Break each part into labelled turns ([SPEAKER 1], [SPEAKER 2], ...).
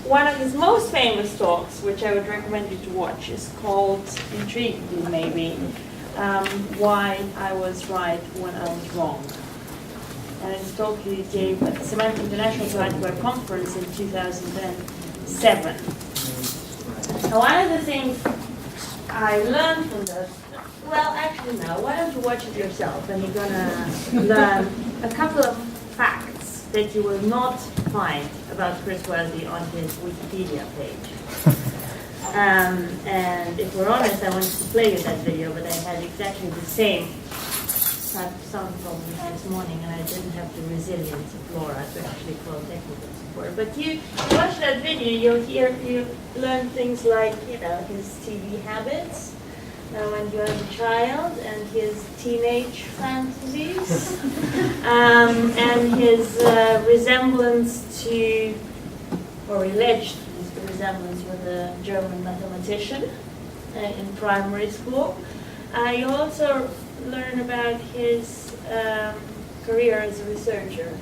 [SPEAKER 1] one of his most famous talks, which I would recommend you to watch, is called, intrigued you maybe, Why I Was Right When I Was Wrong. And it's a talk he gave at the Semantic International Scientific Conference in 2007. Now, one of the things I learned from this, well, actually no, why don't you watch it yourself, and you're gonna learn a couple of facts that you will not find about Chris Welby on his Wikipedia page. And if we're honest, I wanted to play you that video, but I had exactly the same sound problem this morning, and I didn't have the resilience of Laura to actually call technical support. But you watch that video, you learn things like, his TV habits when he was a child, and his teenage fantasies, and his resemblance to, or alleged resemblance with a German mathematician in primary school. You also learn about his career as a researcher,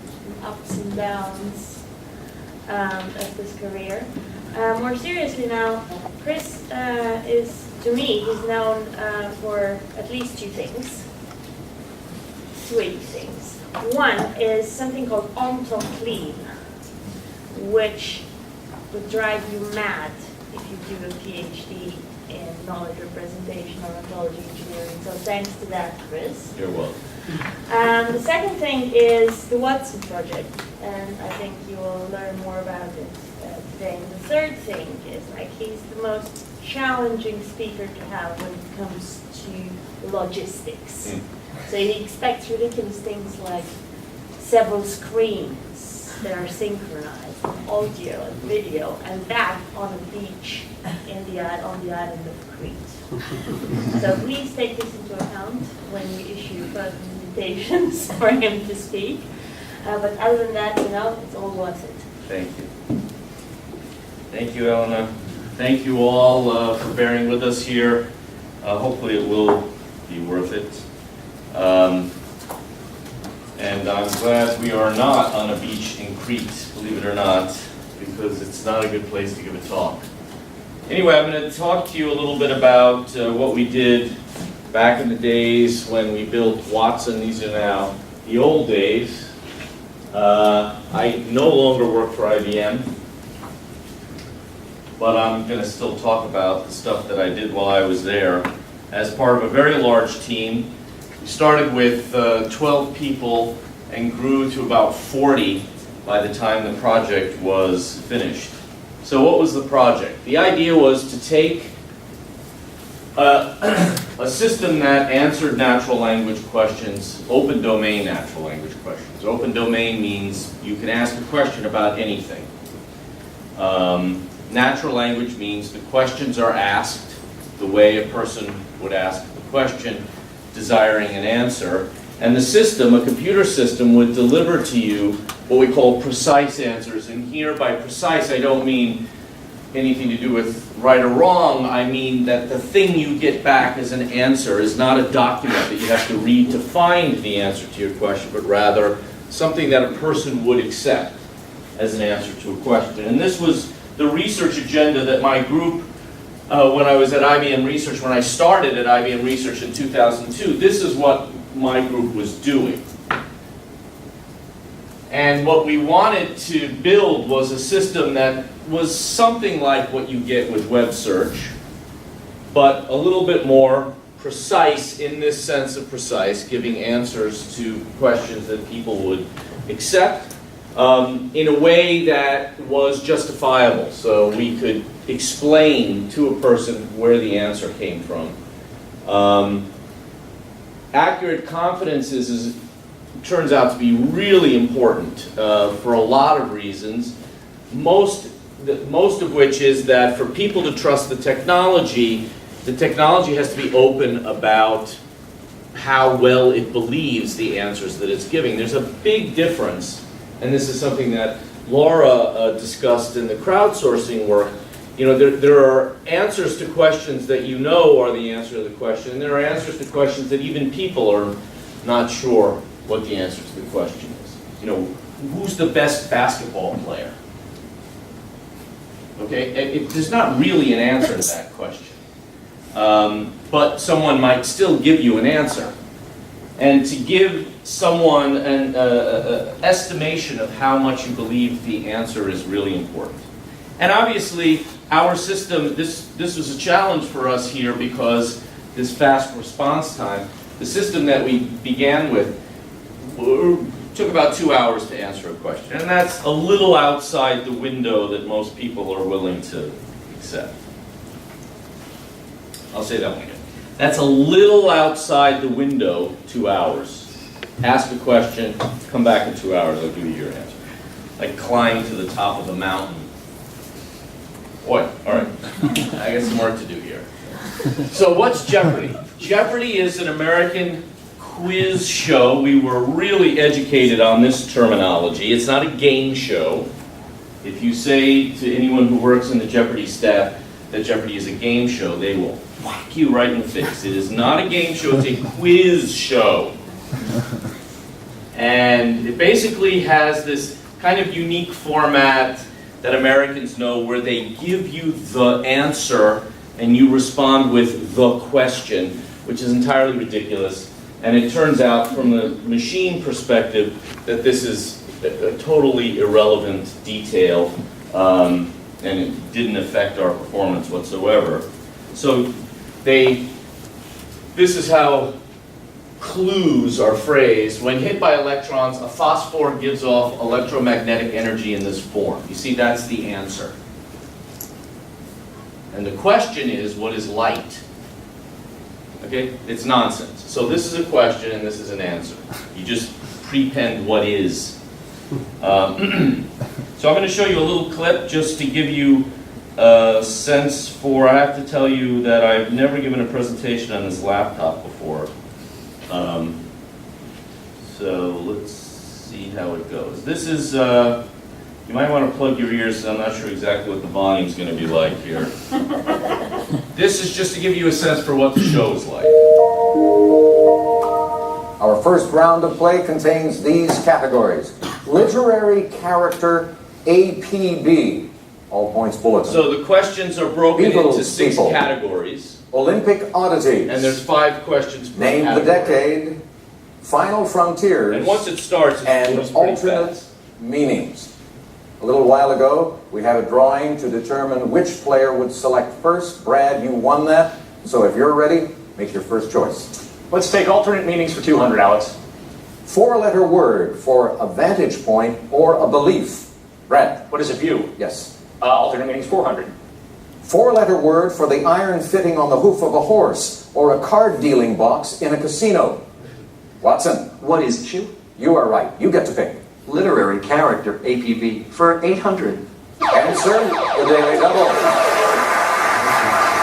[SPEAKER 1] ups and downs of his career. More seriously now, Chris is, to me, he's known for at least three things. One is something called ontoclean, which would drive you mad if you do a PhD in knowledge representation or ontology engineering. So thanks to that, Chris.
[SPEAKER 2] You're welcome.
[SPEAKER 1] The second thing is the Watson project, and I think you will learn more about it today. And the third thing is, he's the most challenging speaker to have when it comes to logistics. So he expects ridiculous things like several screens that are synchronized, audio and video, and that on a beach on the island of Crete. So please take this into account when you issue further invitations for him to speak. But other than that, it's all worth it.
[SPEAKER 2] Thank you. Thank you, Elena. Thank you all for bearing with us here. Hopefully it will be worth it. And I'm glad we are not on a beach in Crete, believe it or not, because it's not a good place to give a talk. Anyway, I'm going to talk to you a little bit about what we did back in the days when we built Watson. These are now the old days. I no longer work for IBM, but I'm going to still talk about the stuff that I did while I was there as part of a very large team. We started with 12 people and grew to about 40 by the time the project was finished. So what was the project? The idea was to take a system that answered natural language questions, open domain natural language questions. Open domain means you can ask a question about anything. Natural language means the questions are asked the way a person would ask the question, desiring an answer, and the system, a computer system, would deliver to you what we call precise answers. And here, by precise, I don't mean anything to do with right or wrong. I mean that the thing you get back as an answer is not a document that you have to read to find the answer to your question, but rather something that a person would accept as an answer to a question. And this was the research agenda that my group, when I was at IBM Research, when I started at IBM Research in 2002, this is what my group was doing. And what we wanted to build was a system that was something like what you get with web search, but a little bit more precise in this sense of precise, giving answers to questions that people would accept in a way that was justifiable. So we could explain to a person where the answer came from. Accurate confidence turns out to be really important for a lot of reasons. Most of which is that for people to trust the technology has to be open about how well it believes the answers that it's giving. There's a big difference, and this is something that Laura discussed in the crowdsourcing work. There are answers to questions that you know are the answer to the question, and there are answers to questions that even people are not sure what the answer to the question is. Who's the best basketball player? Okay, there's not really an answer to that question. But someone might still give you an answer. And to give someone an estimation of how much you believe the answer is really important. And obviously, our system, this was a challenge for us here because this fast response time, the system that we began with took about 2 hours to answer a question. And that's a little outside the window that most people are willing to accept. I'll say that one again. That's a little outside the window, 2 hours. Ask a question, come back in 2 hours, I'll give you your answer. Like climb to the top of a mountain. Boy, all right. I got some work to do here. So what's Jeopardy? Jeopardy is an American quiz show. We were really educated on this terminology. It's not a game show. If you say to anyone who works in the Jeopardy staff that Jeopardy is a game show, they will whack you right in the face. It is not a game show, it's a quiz show. And it basically has this kind of unique format that Americans know where they give you the answer and you respond with the question, which is entirely ridiculous. And it turns out from the machine perspective that this is a totally irrelevant detail and it didn't affect our performance whatsoever. So this is how clues are phrased. When hit by electrons, a phosphor gives off electromagnetic energy in this form. You see, that's the answer. And the question is, what is light? Okay, it's nonsense. So this is a question and this is an answer. You just prepend what is. So I'm going to show you a little clip just to give you a sense for, I have to tell you that I've never given a presentation on this laptop before. So let's see how it goes. This is, you might want to plug your ears, I'm not sure exactly what the volume's going to be like here. This is just to give you a sense for what the show is like.
[SPEAKER 3] Our first round of play contains these categories. Literary character APB, all points bulletin.
[SPEAKER 2] So the questions are broken into 6 categories.
[SPEAKER 3] Olympic oddities.
[SPEAKER 2] And there's 5 questions per
[SPEAKER 3] Name
[SPEAKER 2] category.
[SPEAKER 3] the decade, final frontiers,
[SPEAKER 2] And once it starts,
[SPEAKER 3] and
[SPEAKER 2] it's pretty
[SPEAKER 3] alternate
[SPEAKER 2] fast.
[SPEAKER 3] meanings. A little while ago, we had a drawing to determine which player would select first. Brad, you won that. So if you're ready, make your first choice.
[SPEAKER 4] Let's take alternate meanings for 200, Alex.
[SPEAKER 3] 4-letter word for a vantage point or a belief. Brad.
[SPEAKER 4] What is a view?
[SPEAKER 3] Yes.
[SPEAKER 4] Alternate meanings 400.
[SPEAKER 3] 4-letter word for the iron fitting on the hoof of a horse or a card dealing box in a casino. Watson.
[SPEAKER 5] What is chew?
[SPEAKER 3] You are right. You get to pick.
[SPEAKER 5] Literary character, APB, for 800.
[SPEAKER 3] Answer, the Daily Double.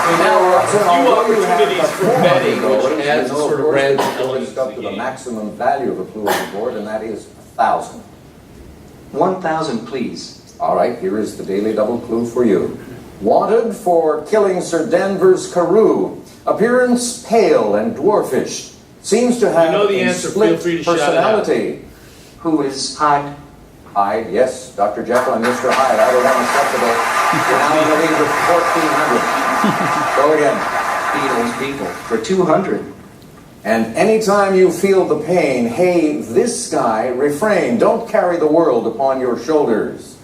[SPEAKER 3] Now, Watson,
[SPEAKER 2] Few
[SPEAKER 3] although you have
[SPEAKER 2] opportunities
[SPEAKER 3] the
[SPEAKER 2] for
[SPEAKER 3] 400
[SPEAKER 2] betting, which
[SPEAKER 3] dollars,
[SPEAKER 2] adds
[SPEAKER 3] you know,
[SPEAKER 2] a sort of
[SPEAKER 3] course,
[SPEAKER 2] random
[SPEAKER 3] that
[SPEAKER 2] element
[SPEAKER 3] list
[SPEAKER 2] to
[SPEAKER 3] up
[SPEAKER 2] the
[SPEAKER 3] to the
[SPEAKER 2] game.
[SPEAKER 3] maximum value of a clue on the board, and that is 1,000.
[SPEAKER 5] 1,000, please.
[SPEAKER 3] All right, here is the Daily Double clue for you. Wanted for killing Sir Danvers Carew. Appearance pale and dwarfish. Seems to have
[SPEAKER 2] know the
[SPEAKER 3] a
[SPEAKER 2] answer,
[SPEAKER 3] split
[SPEAKER 2] feel free to shout it out.
[SPEAKER 3] personality.
[SPEAKER 5] Who is Hyde?
[SPEAKER 3] Hyde, yes, Dr. Jekyll and Mr. Hyde, either one acceptable. You're now in the lead with 1,400. Go again.
[SPEAKER 5] Beatles, Beagle, for 200.
[SPEAKER 3] And anytime you feel the pain, hey, this guy, refrain. Don't carry the world upon your shoulders.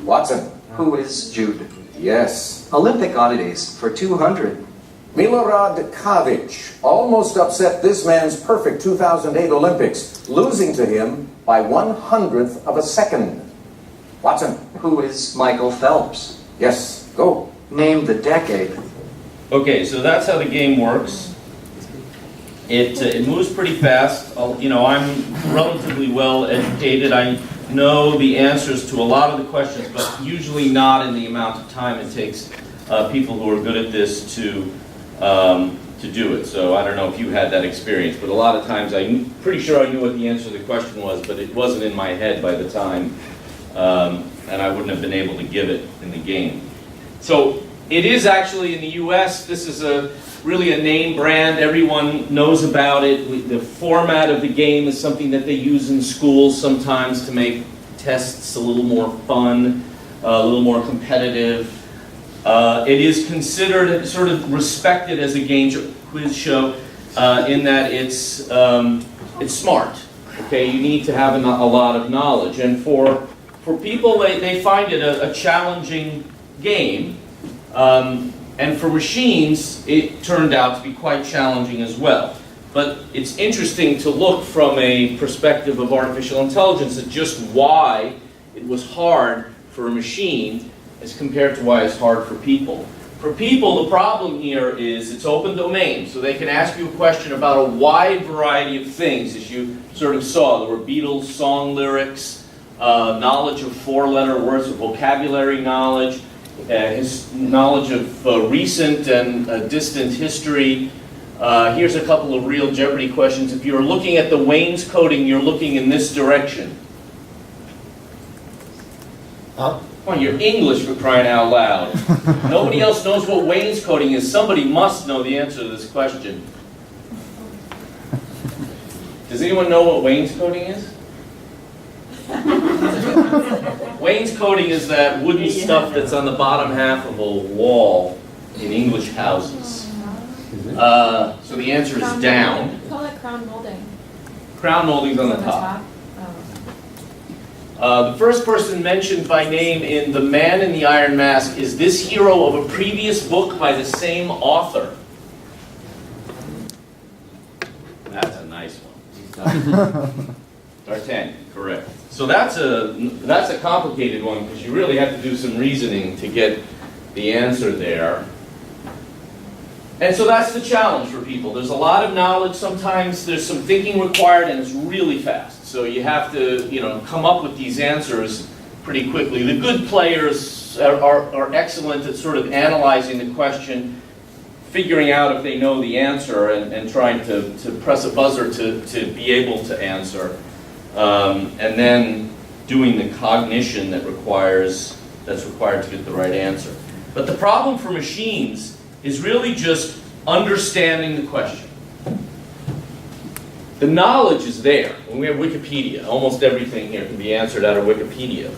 [SPEAKER 3] Watson.
[SPEAKER 5] Who is Jude?
[SPEAKER 3] Yes.
[SPEAKER 5] Olympic oddities, for 200.
[SPEAKER 3] Milorad Kavic almost upset this man's perfect 2008 Olympics, losing to him by 1/100th of a second. Watson.
[SPEAKER 5] Who is Michael Phelps?
[SPEAKER 3] Yes, go.
[SPEAKER 5] Name the decade.
[SPEAKER 2] Okay, so that's how the game works. It moves pretty fast. You know, I'm relatively well educated. I know the answers to a lot of the questions, but usually not in the amount of time it takes people who are good at this to do it. So I don't know if you had that experience, but a lot of times I'm pretty sure I knew what the answer to the question was, but it wasn't in my head by the time, and I wouldn't have been able to give it in the game. So it is actually in the U.S. This is really a name brand. Everyone knows about it. The format of the game is something that they use in schools sometimes to make tests a little more fun. a little more competitive. It is considered, sort of respected as a game quiz show in that it's smart. Okay, you need to have a lot of knowledge, and for people, they find it a challenging game, and for machines, it turned out to be quite challenging as well. But it's interesting to look from a perspective of artificial intelligence at just why it was hard for a machine as compared to why it's hard for people. For people, the problem here is it's open domain, so they can ask you a question about a wide variety of things, as you sort of saw. There were Beatles song lyrics, knowledge of four-letter words, vocabulary knowledge, his knowledge of recent and distant history. Here's a couple of real Jeopardy questions. If you're looking at the wainscoting, you're looking in this direction. Come on, you're English, for crying out loud. Nobody else knows what wainscoting is. Somebody must know the answer to this question. Does anyone know what wainscoting is? Wainscoting is that wooden stuff that's on the bottom half of a wall in English houses. So the answer is down.
[SPEAKER 6] We call it crown molding.
[SPEAKER 2] Crown molding's on the top. The first person mentioned by name in The Man in the Iron Mask is this hero of a previous book by the same author. That's a nice one. D'Artagnan, correct. So that's a complicated one because you really have to do some reasoning to get the answer there. And so that's the challenge for people. There's a lot of knowledge. Sometimes there's some thinking required, and it's really fast. So you have to, come up with these answers pretty quickly. The good players are excellent at sort of analyzing the question, figuring out if they know the answer, and trying to press a buzzer to be able to answer. And then doing the cognition that's required to get the right answer. But the problem for machines is really just understanding the question. The knowledge is there. When we have Wikipedia, almost everything here can be answered out of Wikipedia.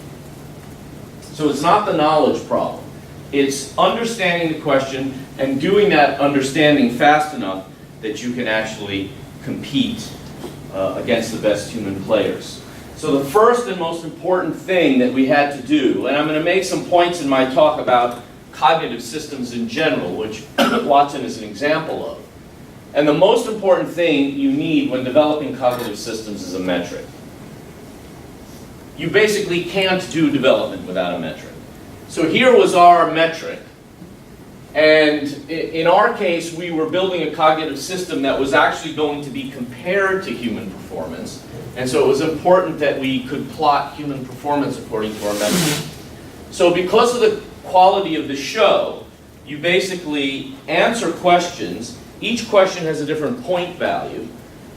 [SPEAKER 2] So it's not the knowledge problem. It's understanding the question and doing that understanding fast enough that you can actually compete against the best human players. So the first and most important thing that we had to do, and I'm going to make some points in my talk about cognitive systems in general, which Watson is an example of. And the most important thing you need when developing cognitive systems is a metric. You basically can't do development without a metric. So here was our metric. And in our case, we were building a cognitive system that was actually going to be compared to human performance. And so it was important that we could plot human performance according to our metric. So because of the quality of the show, you basically answer questions. Each question has a different point value.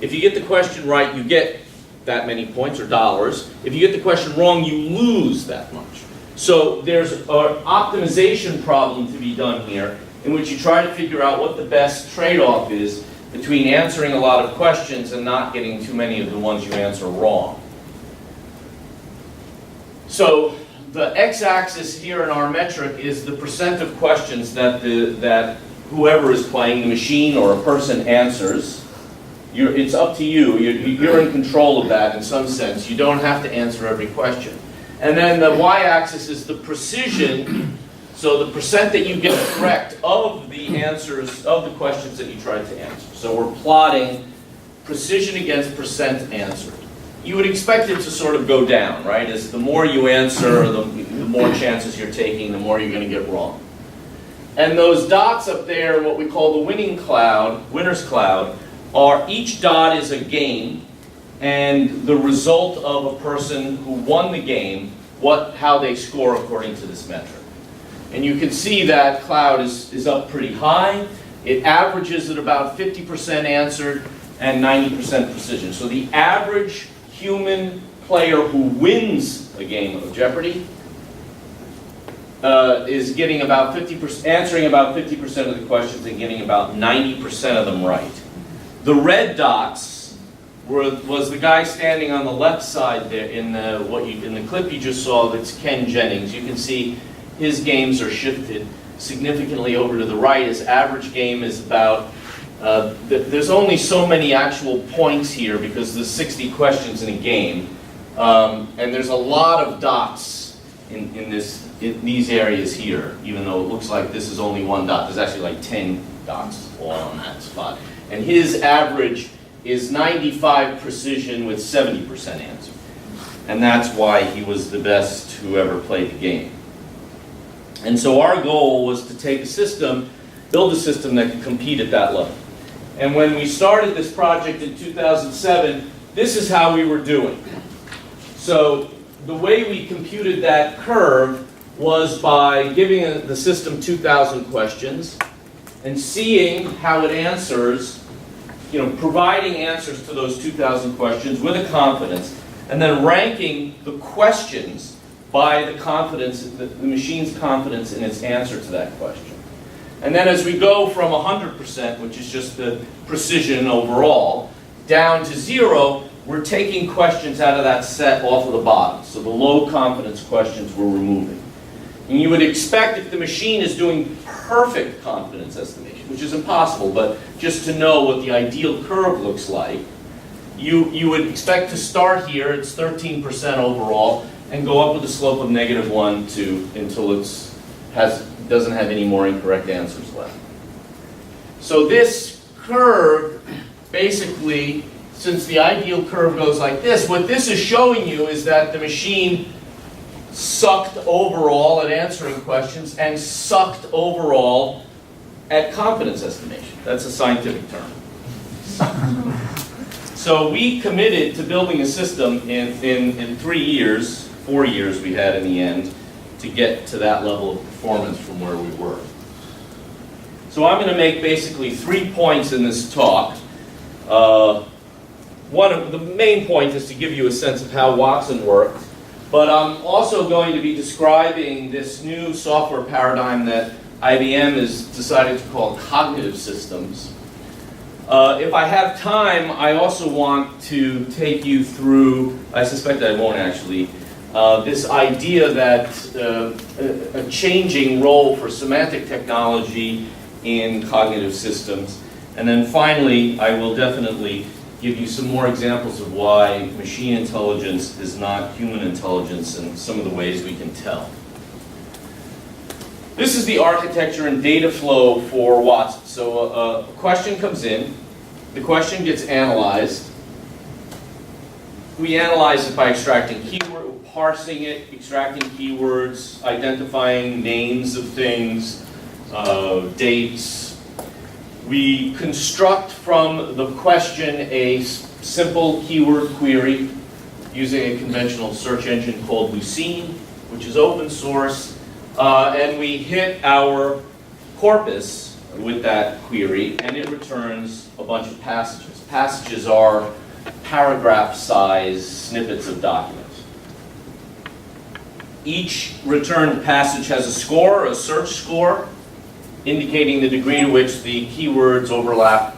[SPEAKER 2] If you get the question right, you get that many points or dollars. If you get the question wrong, you lose that much. So there's an optimization problem to be done here in which you try to figure out what the best trade-off is between answering a lot of questions and not getting too many of the ones you answer wrong. So the x-axis here in our metric is the percent of questions that whoever is playing, the machine or a person, answers. It's up to you. You're in control of that in some sense. You don't have to answer every question. And then the y-axis is the precision, so the percent that you get correct of the answers, of the questions that you tried to answer. So we're plotting precision against percent answered. You would expect it to sort of go down, right? As the more you answer, the more chances you're taking, the more you're going to get wrong. And those dots up there, what we call the winning cloud, winner's cloud, are each dot is a game, and the result of a person who won the game, how they score according to this metric. And you can see that cloud is up pretty high. It averages at about 50% answered and 90% precision. So the average human player who wins a game of Jeopardy is getting about 50%, answering about 50% of the questions and getting about 90% of them right. The red dots was the guy standing on the left side there in the clip you just saw. That's Ken Jennings. You can see his games are shifted significantly over to the right. His average game is about, there's only so many actual points here because there's 60 questions in a game. And there's a lot of dots in these areas here, even though it looks like this is only one dot. There's actually like 10 dots all on that spot. And his average is 95 precision with 70% answer. And that's why he was the best who ever played the game. And so our goal was to take a system, build a system that could compete at that level. And when we started this project in 2007, this is how we were doing. So the way we computed that curve was by giving the system 2,000 questions and seeing how it answers, providing answers to those 2,000 questions with a confidence, and then ranking the questions by the confidence, the machine's confidence in its answer to that question. And then as we go from 100%, which is just the precision overall, down to 0, we're taking questions out of that set off of the bottom. So the low confidence questions we're removing. And you would expect if the machine is doing perfect confidence estimation, which is impossible, but just to know what the ideal curve looks like, you would expect to start here, it's 13% overall, and go up with a slope of -1 until it doesn't have any more incorrect answers left. So this curve, basically, since the ideal curve goes like this, what this is showing you is that the machine sucked overall at answering questions and sucked overall at confidence estimation. That's a scientific term. So we committed to building a system in 3 years, 4 years we had in the end, to get to that level of performance from where we were. So I'm going to make basically 3 points in this talk. One of the main point is to give you a sense of how Watson worked, but I'm also going to be describing this new software paradigm that IBM has decided to call cognitive systems. If I have time, I also want to take you through, I suspect I won't actually, this idea that a changing role for semantic technology in cognitive systems. And then finally, I will definitely give you some more examples of why machine intelligence is not human intelligence and some of the ways we can tell. This is the architecture and data flow for Watson. So a question comes in, the question gets analyzed. We analyze it by extracting keywords, parsing it, extracting keywords, identifying names of things, dates. We construct from the question a simple keyword query using a conventional search engine called Lucene, which is open source, and we hit our corpus with that query, and it returns a bunch of passages. Passages are paragraph-sized snippets of documents. Each returned passage has a score, a search score, indicating the degree to which the keywords overlap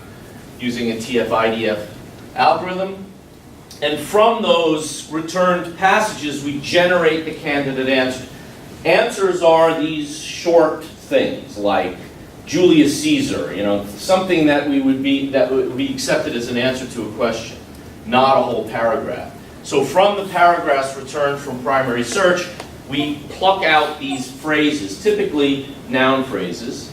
[SPEAKER 2] using a TF-IDF algorithm. And from those returned passages, we generate the candidate answer. Answers are these short things like Julius Caesar, something that would be accepted as an answer to a question, not a whole paragraph. So from the paragraphs returned from primary search, we pluck out these phrases, typically noun phrases.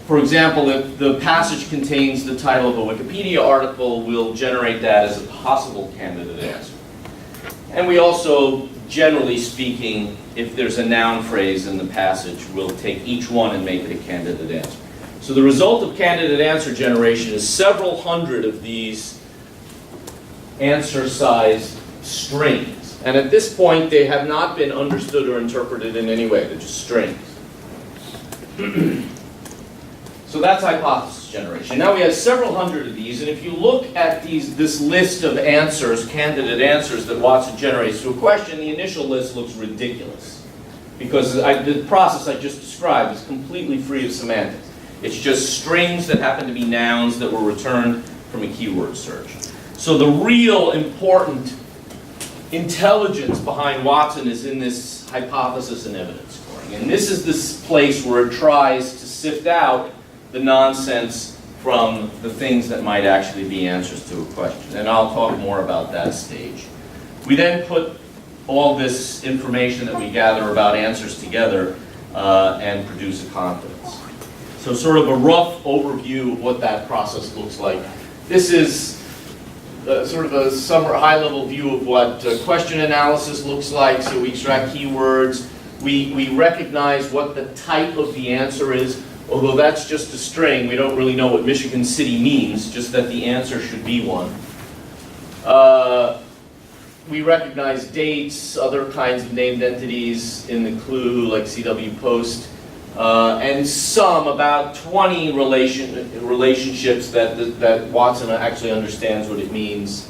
[SPEAKER 2] For example, if the passage contains the title of a Wikipedia article, we'll generate that as a possible candidate answer. And we also, generally speaking, if there's a noun phrase in the passage, we'll take each one and make it a candidate answer. So the result of candidate answer generation is several hundred of these answer-sized strings. And at this point, they have not been understood or interpreted in any way. They're just strings. So that's hypothesis generation. Now we have several hundred of these, and if you look at this list of answers, candidate answers that Watson generates to a question, the initial list looks ridiculous. Because the process I just described is completely free of semantics. It's just strings that happen to be nouns that were returned from a keyword search. So the real important intelligence behind Watson is in this hypothesis and evidence scoring. And this is this place where it tries to sift out the nonsense from the things that might actually be answers to a question. And I'll talk more about that stage. We then put all this information that we gather about answers together and produce a confidence. So sort of a rough overview of what that process looks like. This is sort of a high-level view of what question analysis looks like. So we extract keywords. We recognize what the type of the answer is. Although that's just a string, we don't really know what Michigan City means, just that the answer should be one. We recognize dates, other kinds of named entities in the clue, like CW Post, and about 20 relationships that Watson actually understands what it means.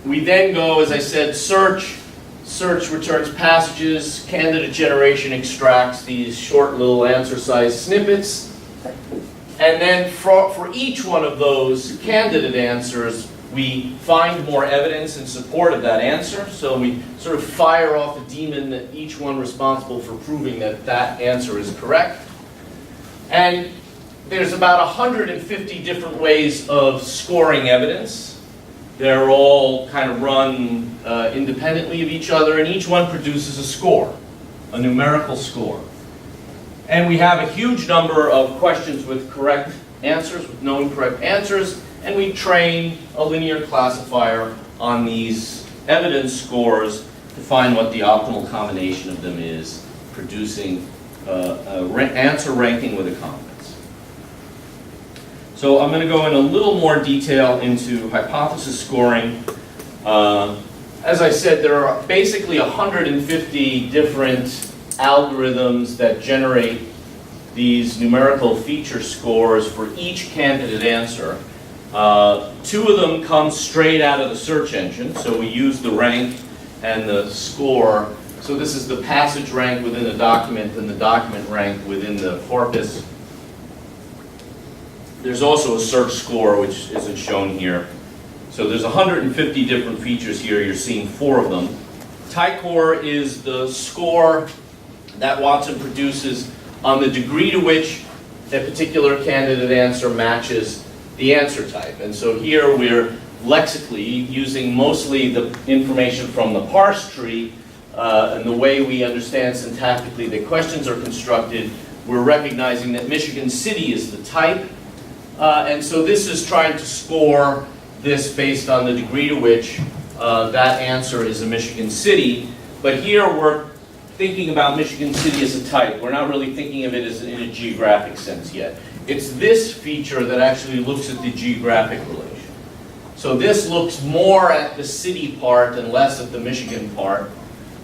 [SPEAKER 2] We then go, as I said, search. Search returns passages. Candidate generation extracts these short little answer-sized snippets. And then for each one of those candidate answers, we find more evidence in support of that answer. So we sort of fire off a demon at each one responsible for proving that that answer is correct. And there's about 150 different ways of scoring evidence. They're all kind of run independently of each other, and each one produces a score, a numerical score. And we have a huge number of questions with correct answers, with no incorrect answers, and we train a linear classifier on these evidence scores to find what the optimal combination of them is, producing answer ranking with a confidence. So I'm going to go in a little more detail into hypothesis scoring. As I said, there are basically 150 different algorithms that generate these numerical feature scores for each candidate answer. Two of them come straight out of the search engine, so we use the rank and the score. So this is the passage rank within the document and the document rank within the corpus. There's also a search score, which isn't shown here. So there's 150 different features here. You're seeing 4 of them. Ty-Core is the score that Watson produces on the degree to which a particular candidate answer matches the answer type. And so here we're lexically using mostly the information from the parse tree and the way we understand syntactically the questions are constructed. We're recognizing that Michigan City is the type. And so this is trying to score this based on the degree to which that answer is a Michigan City. But here we're thinking about Michigan City as a type. We're not really thinking of it as in a geographic sense yet. It's this feature that actually looks at the geographic relation. So this looks more at the city part and less at the Michigan part.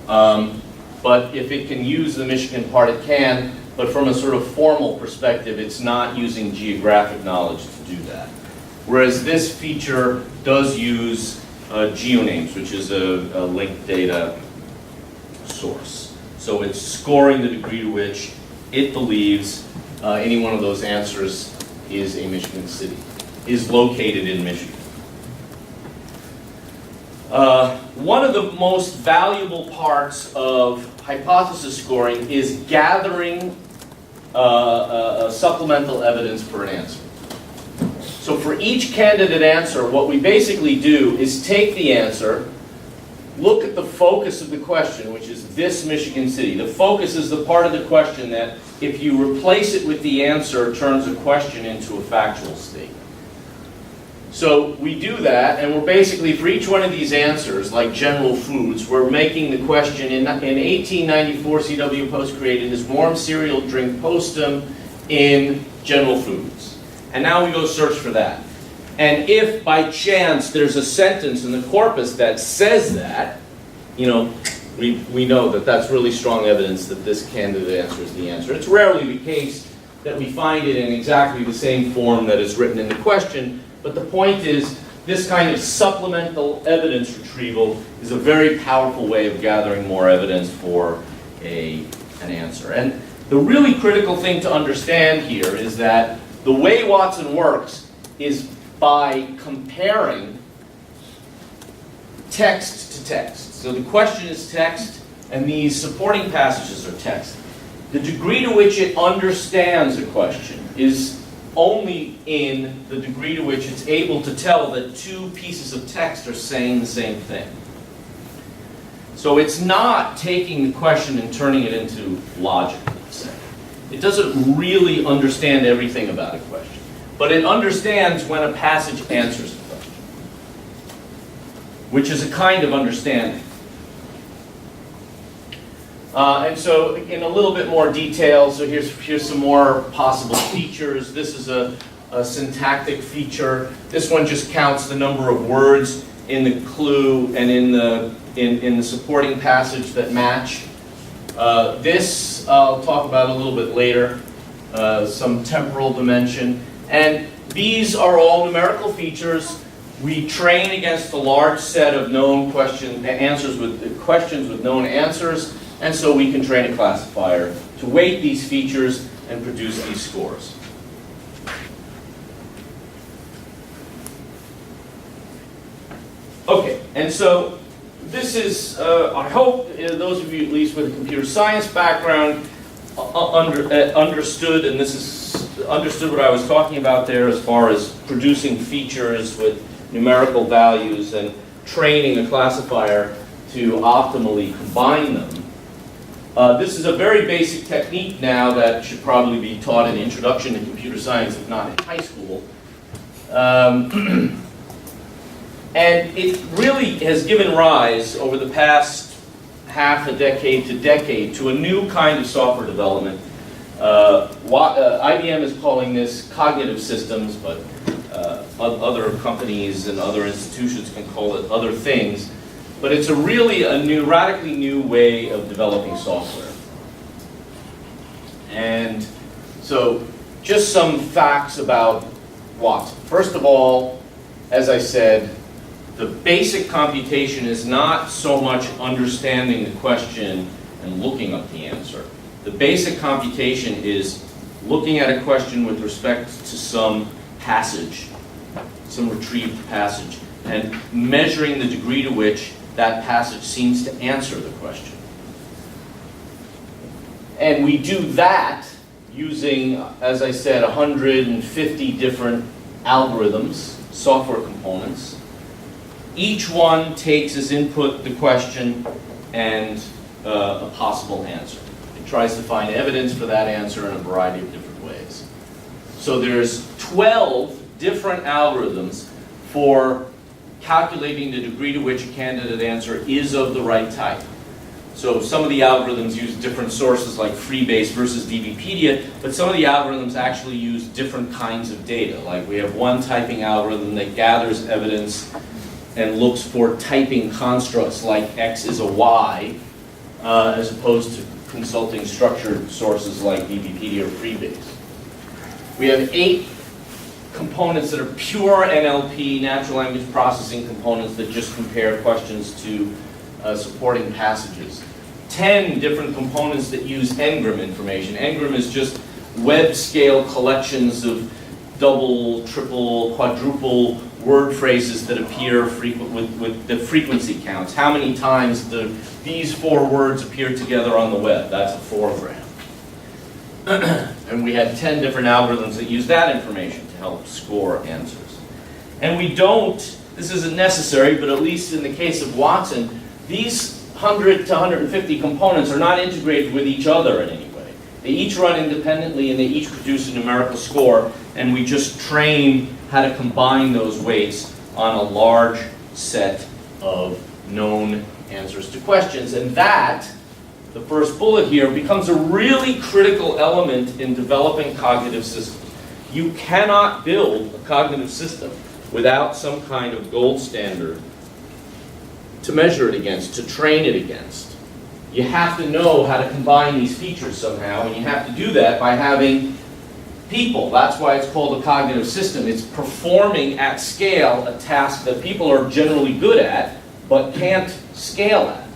[SPEAKER 2] But if it can use the Michigan part, it can. But from a sort of formal perspective, it's not using geographic knowledge to do that. Whereas this feature does use GeoNames, which is a linked data source. So it's scoring the degree to which it believes any one of those answers is a Michigan city, is located in Michigan. One of the most valuable parts of hypothesis scoring is gathering supplemental evidence for an answer. So for each candidate answer, what we basically do is take the answer, look at the focus of the question, which is this Michigan city. The focus is the part of the question that, if you replace it with the answer, turns a question into a factual statement. So we do that, and we're basically, for each one of these answers, like General Foods, we're making the question, in 1894, CW Post created this warm cereal drink postum in General Foods. And now we go search for that. And if by chance there's a sentence in the corpus that says that, you know, we know that that's really strong evidence that this candidate answer is the answer. It's rarely the case that we find it in exactly the same form that is written in the question, but the point is, this kind of supplemental evidence retrieval is a very powerful way of gathering more evidence for an answer. And the really critical thing to understand here is that the way Watson works is by comparing text to text. So the question is text, and these supporting passages are text. The degree to which it understands a question is only in the degree to which it's able to tell that two pieces of text are saying the same thing. So it's not taking the question and turning it into logic, let's say. It doesn't really understand everything about a question, but it understands when a passage answers the question, which is a kind of understanding. And so in a little bit more detail, so here's some more possible features. This is a syntactic feature. This one just counts the number of words in the clue and in the supporting passage that match. This I'll talk about a little bit later, some temporal dimension. And these are all numerical features. We train against a large set of known questions with known answers. And so we can train a classifier to weight these features and produce these scores. Okay, and so this is, I hope those of you at least with a computer science background understood, and this is understood what I was talking about there as far as producing features with numerical values and training a classifier to optimally combine them. This is a very basic technique now that should probably be taught in Introduction to Computer Science, if not in high school. And it really has given rise over the past half a decade to decade to a new kind of software development. IBM is calling this cognitive systems, but other companies and other institutions can call it other things. But it's radically new way of developing software. And so just some facts about Watson. First of all, as I said, the basic computation is not so much understanding the question and looking up the answer. The basic computation is looking at a question with respect to some passage, some retrieved passage, and measuring the degree to which that passage seems to answer the question. And we do that using, as I said, 150 different algorithms, software components. Each one takes as input the question and a possible answer. It tries to find evidence for that answer in a variety of different ways. So there's 12 different algorithms for calculating the degree to which a candidate answer is of the right type. So some of the algorithms use different sources like Freebase versus DBpedia, but some of the algorithms actually use different kinds of data. Like we have one typing algorithm that gathers evidence and looks for typing constructs like X is a Y, as opposed to consulting structured sources like DBpedia or Freebase. We have 8 components that are pure NLP, natural language processing components that just compare questions to supporting passages. 10 different components that use Ngram information. Ngram is just web scale collections of double, triple, quadruple word phrases that appear with the frequency counts. How many times these 4 words appear together on the web? That's a 4-gram. And we had 10 different algorithms that use that information to help score answers. And we don't, this isn't necessary, but at least in the case of Watson, these 100 to 150 components are not integrated with each other in any way. They each run independently and they each produce a numerical score, and we just train how to combine those weights on a large set of known answers to questions. And that, the first bullet here, becomes a really critical element in developing cognitive systems. You cannot build a cognitive system without some kind of gold standard to measure it against, to train it against. You have to know how to combine these features somehow, and you have to do that by having people. That's why it's called a cognitive system. It's performing at scale a task that people are generally good at, but can't scale at.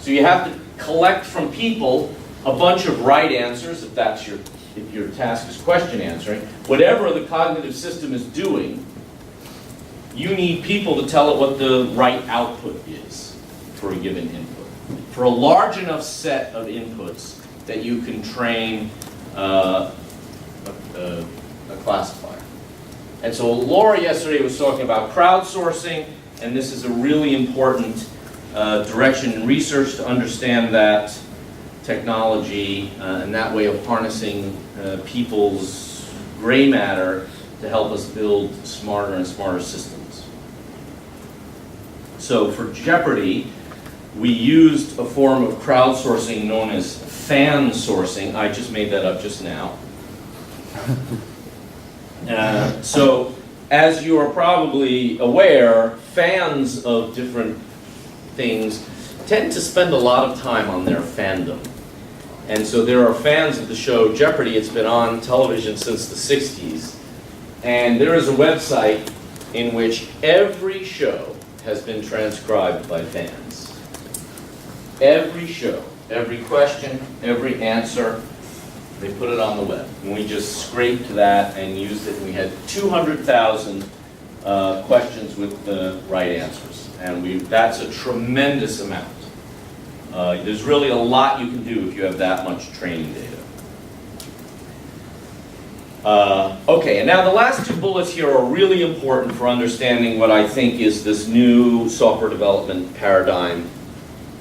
[SPEAKER 2] So you have to collect from people a bunch of right answers, if your task is question answering. Whatever the cognitive system is doing, you need people to tell it what the right output is for a given input. For a large enough set of inputs that you can train a classifier. And so Laura yesterday was talking about crowdsourcing, and this is a really important direction in research to understand that technology and that way of harnessing people's gray matter to help us build smarter and smarter systems. So for Jeopardy, we used a form of crowdsourcing known as fan sourcing. I just made that up just now. So as you are probably aware, fans of different things tend to spend a lot of time on their fandom. And so there are fans of the show Jeopardy. It's been on television since the 60s. And there is a website in which every show has been transcribed by fans. Every show, every question, every answer, they put it on the web. And we just scraped that and used it. And we had 200,000 questions with the right answers. And that's a tremendous amount. There's really a lot you can do if you have that much training data. Okay, and now the last two bullets here are really important for understanding what I think is this new software development paradigm,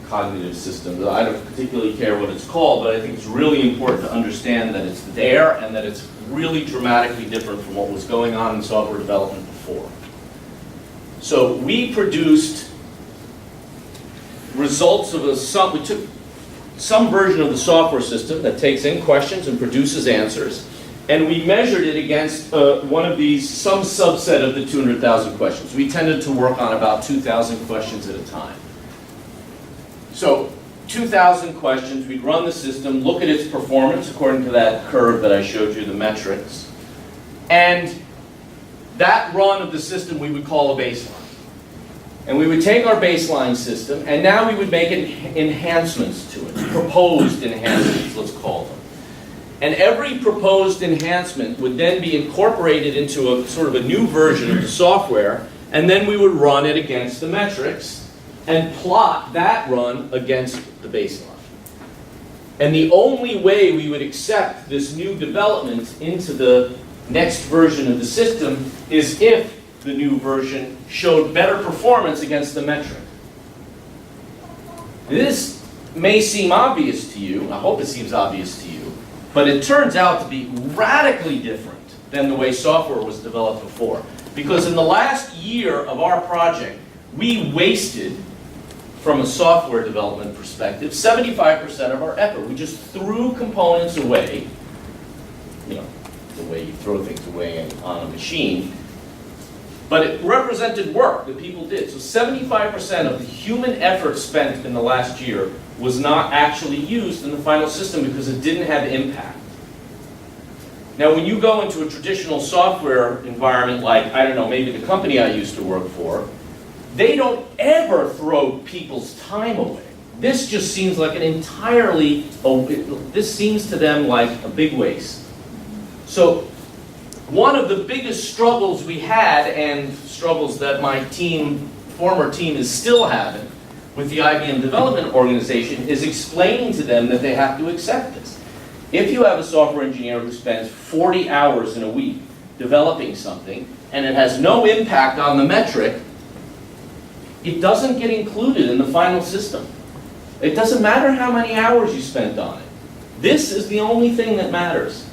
[SPEAKER 2] cognitive system. I don't particularly care what it's called, but I think it's really important to understand that it's there and that it's really dramatically different from what was going on in software development before. So we produced results of we took some version of the software system that takes in questions and produces answers, and we measured it against one of these, some subset of the 200,000 questions. We tended to work on about 2,000 questions at a time. So 2,000 questions, we'd run the system, look at its performance according to that curve that I showed you, the metrics, and that run of the system we would call a baseline. And we would take our baseline system, and now we would make enhancements to it, proposed enhancements, let's call them. And every proposed enhancement would then be incorporated into a sort of a new version of the software, and then we would run it against the metrics and plot that run against the baseline. And the only way we would accept this new development into the next version of the system is if the new version showed better performance against the metric. This may seem obvious to you, I hope it seems obvious to you, but it turns out to be radically different than the way software was developed before. Because in the last year of our project, we wasted, from a software development perspective, 75% of our effort. We just threw components away, you know, the way you throw things away on a machine, but it represented work that people did. So 75% of the human effort spent in the last year was not actually used in the final system because it didn't have impact. Now, when you go into a traditional software environment like, I don't know, maybe the company I used to work for, they don't ever throw people's time away. This just seems like an entirely, this seems to them like a big waste. So one of the biggest struggles we had, and struggles that my former team is still having with the IBM development organization, is explaining to them that they have to accept this. If you have a software engineer who spends 40 hours in a week developing something, and it has no impact on the metric, it doesn't get included in the final system. It doesn't matter how many hours you spent on it. This is the only thing that matters.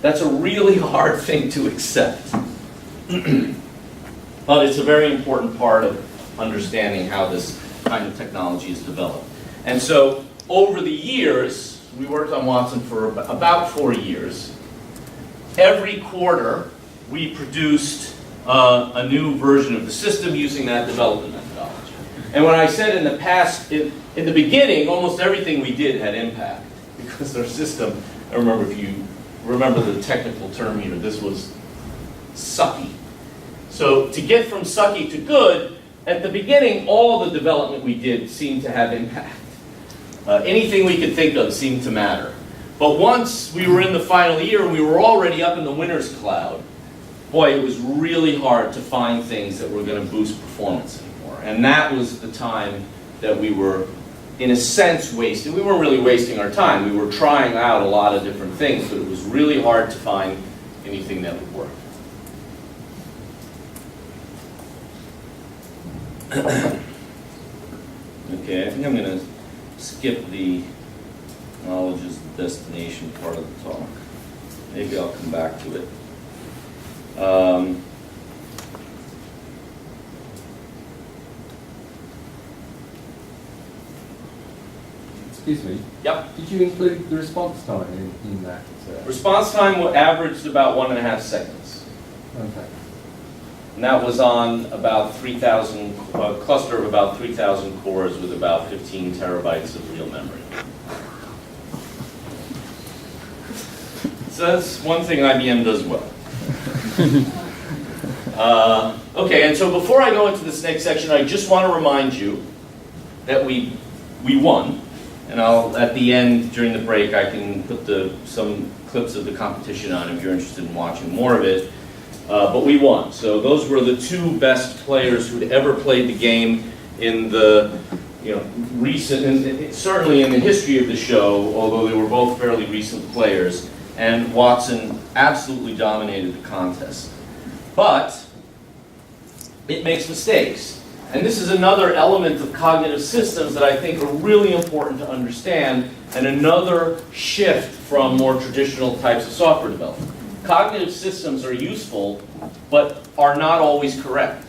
[SPEAKER 2] That's a really hard thing to accept. But it's a very important part of understanding how this kind of technology is developed. And so over the years, we worked on Watson for about 4 years. Every quarter, we produced a new version of the system using that development methodology. And when I said in the past, in the beginning, almost everything we did had impact because our system, I remember if you remember the technical term here, this was sucky. So to get from sucky to good, at the beginning, all the development we did seemed to have impact. Anything we could think of seemed to matter. But once we were in the final year, we were already up in the winner's cloud. boy, it was really hard to find things that were going to boost performance anymore. And that was the time that we were, in a sense, wasting. We weren't really wasting our time. We were trying out a lot of different things, but it was really hard to find anything that would work. Okay, I think I'm going to skip the knowledge is the destination part of the talk. Maybe I'll come back to it.
[SPEAKER 6] Excuse me.
[SPEAKER 2] Yep.
[SPEAKER 6] Did you include the response time in that?
[SPEAKER 2] Response time averaged about 1.5 seconds.
[SPEAKER 6] Okay.
[SPEAKER 2] And that was on about 3,000, a cluster of about 3,000 cores with about 15 terabytes of real memory. So that's one thing IBM does well. Okay, and so before I go into this next section, I just want to remind you that we won. And I'll, at the end, during the break, I can put some clips of the competition on if you're interested in watching more of it. But we won. So those were the two best players who'd ever played the game in the, recent, and certainly in the history of the show, although they were both fairly recent players. And Watson absolutely dominated the contest. But it makes mistakes. And this is another element of cognitive systems that I think are really important to understand, and another shift from more traditional types of software development. Cognitive systems are useful, but are not always correct.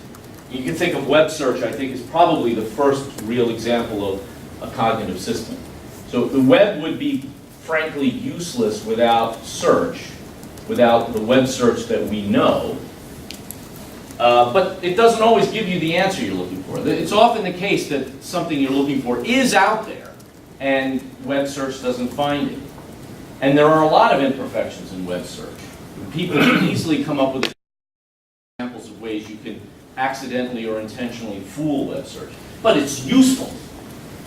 [SPEAKER 2] You can think of web search, I think, is probably the first real example of a cognitive system. So the web would be, frankly, useless without search, without the web search that we know. But it doesn't always give you the answer you're looking for. It's often the case that something you're looking for is out there, and web search doesn't find it. And there are a lot of imperfections in web search. People can easily come up with examples of ways you can accidentally or intentionally fool web search. But it's useful.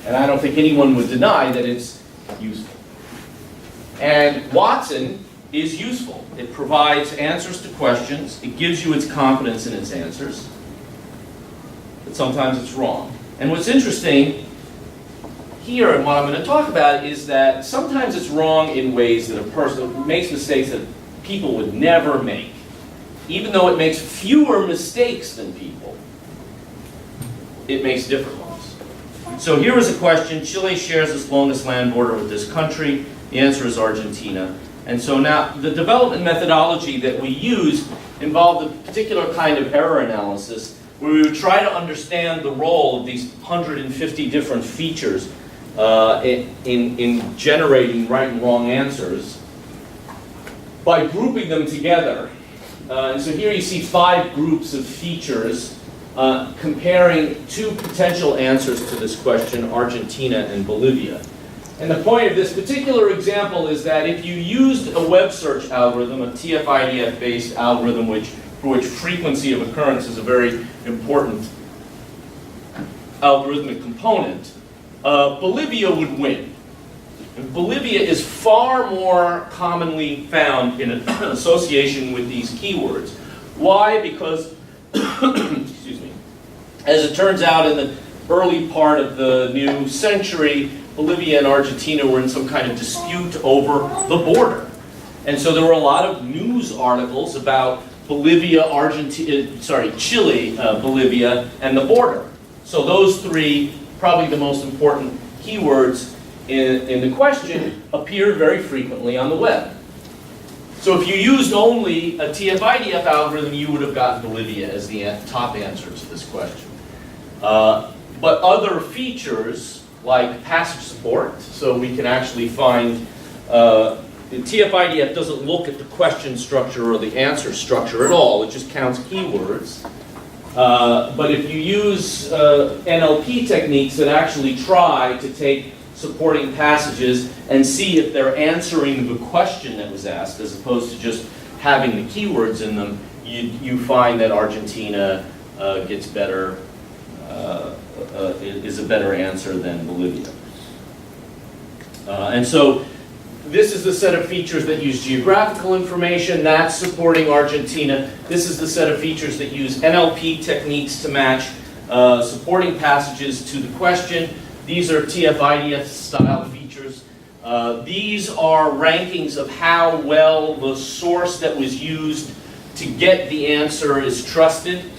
[SPEAKER 2] And I don't think anyone would deny that it's useful. And Watson is useful. It provides answers to questions. It gives you its confidence in its answers. But sometimes it's wrong. And what's interesting here, and what I'm going to talk about, is that sometimes it's wrong in ways that a person makes mistakes that people would never make. Even though it makes fewer mistakes than people, it makes different ones. So here is a question. Chile shares its longest land border with this country. The answer is Argentina. And so now the development methodology that we use involved a particular kind of error analysis where we would try to understand the role of these 150 different features in generating right and wrong answers by grouping them together. And so here you see 5 groups of features comparing 2 potential answers to this question, Argentina and Bolivia. And the point of this particular example is that if you used a web search algorithm, a TF-IDF-based algorithm for which frequency of occurrence is a very important algorithmic component, Bolivia would win. And Bolivia is far more commonly found in association with these keywords. Why? Because, excuse me, as it turns out in the early part of the new century, Bolivia and Argentina were in some kind of dispute over the border. And so there were a lot of news articles about Bolivia, Chile, Bolivia, and the border. So those 3, probably the most important keywords in the question, appeared very frequently on the web. So if you used only a TF-IDF algorithm, you would have gotten Bolivia as the top answer to this question. But other features, like passage support, so we can actually find, the TF-IDF doesn't look at the question structure or the answer structure at all, it just counts keywords. But if you use NLP techniques that actually try to take supporting passages and see if they're answering the question that was asked, as opposed to just having the keywords in them, you find that Argentina gets better, is a better answer than Bolivia. And so this is the set of features that use geographical information. That's supporting Argentina. This is the set of features that use NLP techniques to match supporting passages to the question. These are TF-IDF style features. These are rankings of how well the source that was used to get the answer is trusted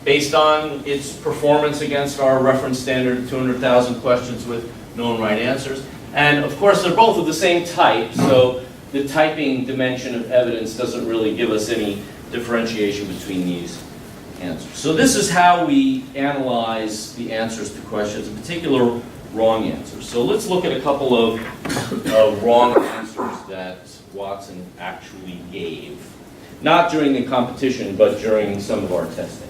[SPEAKER 2] based on its performance against our reference standard of 200,000 questions with known right answers. And of course, they're both of the same type, so the typing dimension of evidence doesn't really give us any differentiation between these answers. So this is how we analyze the answers to questions, in particular wrong answers. So let's look at a couple of wrong answers that Watson actually gave. Not during the competition, but during some of our testing.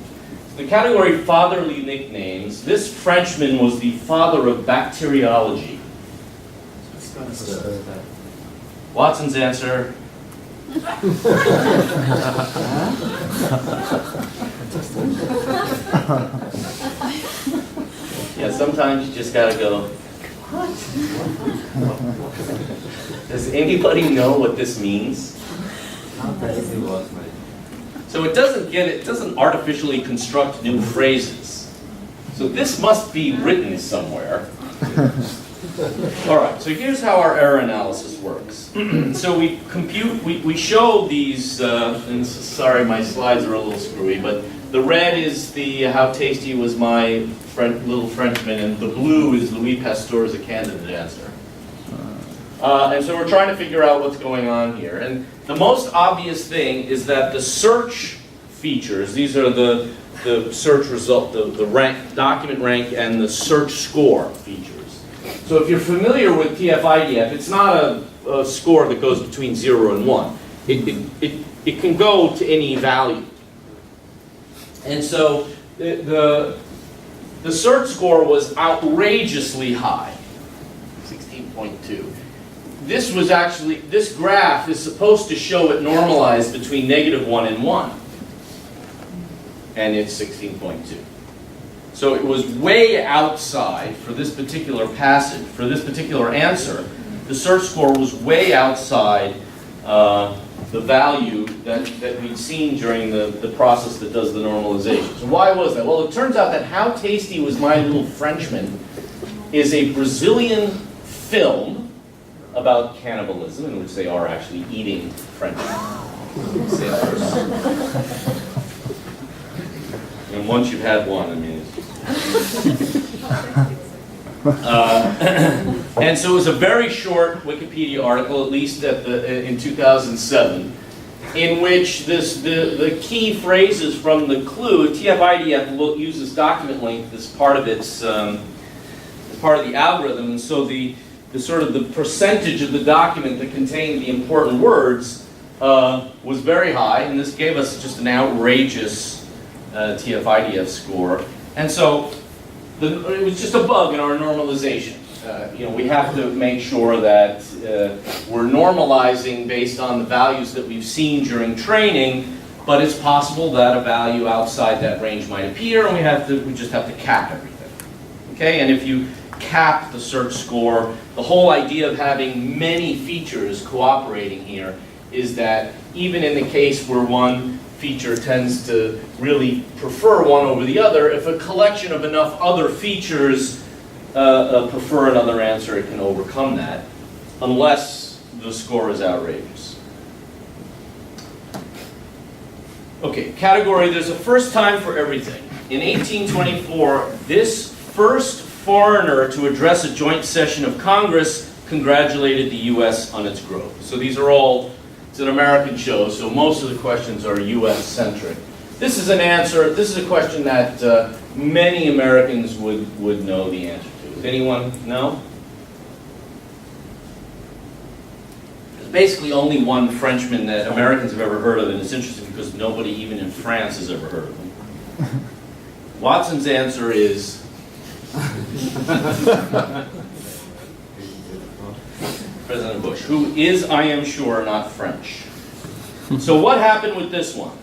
[SPEAKER 2] The category fatherly nicknames, this Frenchman was the father of bacteriology. Watson's answer. Yeah, sometimes you just gotta go, what? Does anybody know what this means? So it doesn't artificially construct new phrases. So this must be written somewhere. All right, so here's how our error analysis works. So we compute, we show these, and sorry my slides are a little screwy, but the red is the how tasty was my little Frenchman, and the blue is Louis Pasteur as a candidate answer. And so we're trying to figure out what's going on here. And the most obvious thing is that the search features, these are the search result, the rank, document rank, and the search score features. So if you're familiar with TF-IDF, it's not a score that goes between 0 and 1. It can go to any value. And so the search score was outrageously high, 16.2. This was actually, this graph is supposed to show it normalized between -1 and 1. And it's 16.2. So it was way outside for this particular passage, for this particular answer. The search score was way outside the value that we'd seen during the process that does the normalization. So why was that? Well, it turns out that How Tasty Was My Little Frenchman is a Brazilian film about cannibalism, in which they are actually eating Frenchmen. And once you've had one, I mean, and so it was a very short Wikipedia article, at least in 2007, in which the key phrases from the clue, TF-IDF uses document length as part of its as part of the algorithm, and so the sort of the percentage of the document that contained the important words was very high, and this gave us just an outrageous TF-IDF score. And so it was just a bug in our normalization. We have to make sure that we're normalizing based on the values that we've seen during training, but it's possible that a value outside that range might appear, and we just have to cap everything. Okay, and if you cap the search score, the whole idea of having many features cooperating here is that even in the case where one feature tends to really prefer one over the other, if a collection of enough other features prefer another answer, it can overcome that, unless the score is outrageous. Okay, category, there's a first time for everything. In 1824, this first foreigner to address a joint session of Congress congratulated the U.S. on its growth. So these are all, it's an American show, so most of the questions are U.S.-centric. This is an answer, this is a question that many Americans would know the answer to. Does anyone know? There's basically only one Frenchman that Americans have ever heard of, and it's interesting because nobody even in France has ever heard of him. Watson's answer is President Bush, who is, I am sure, not French. So what happened with this one?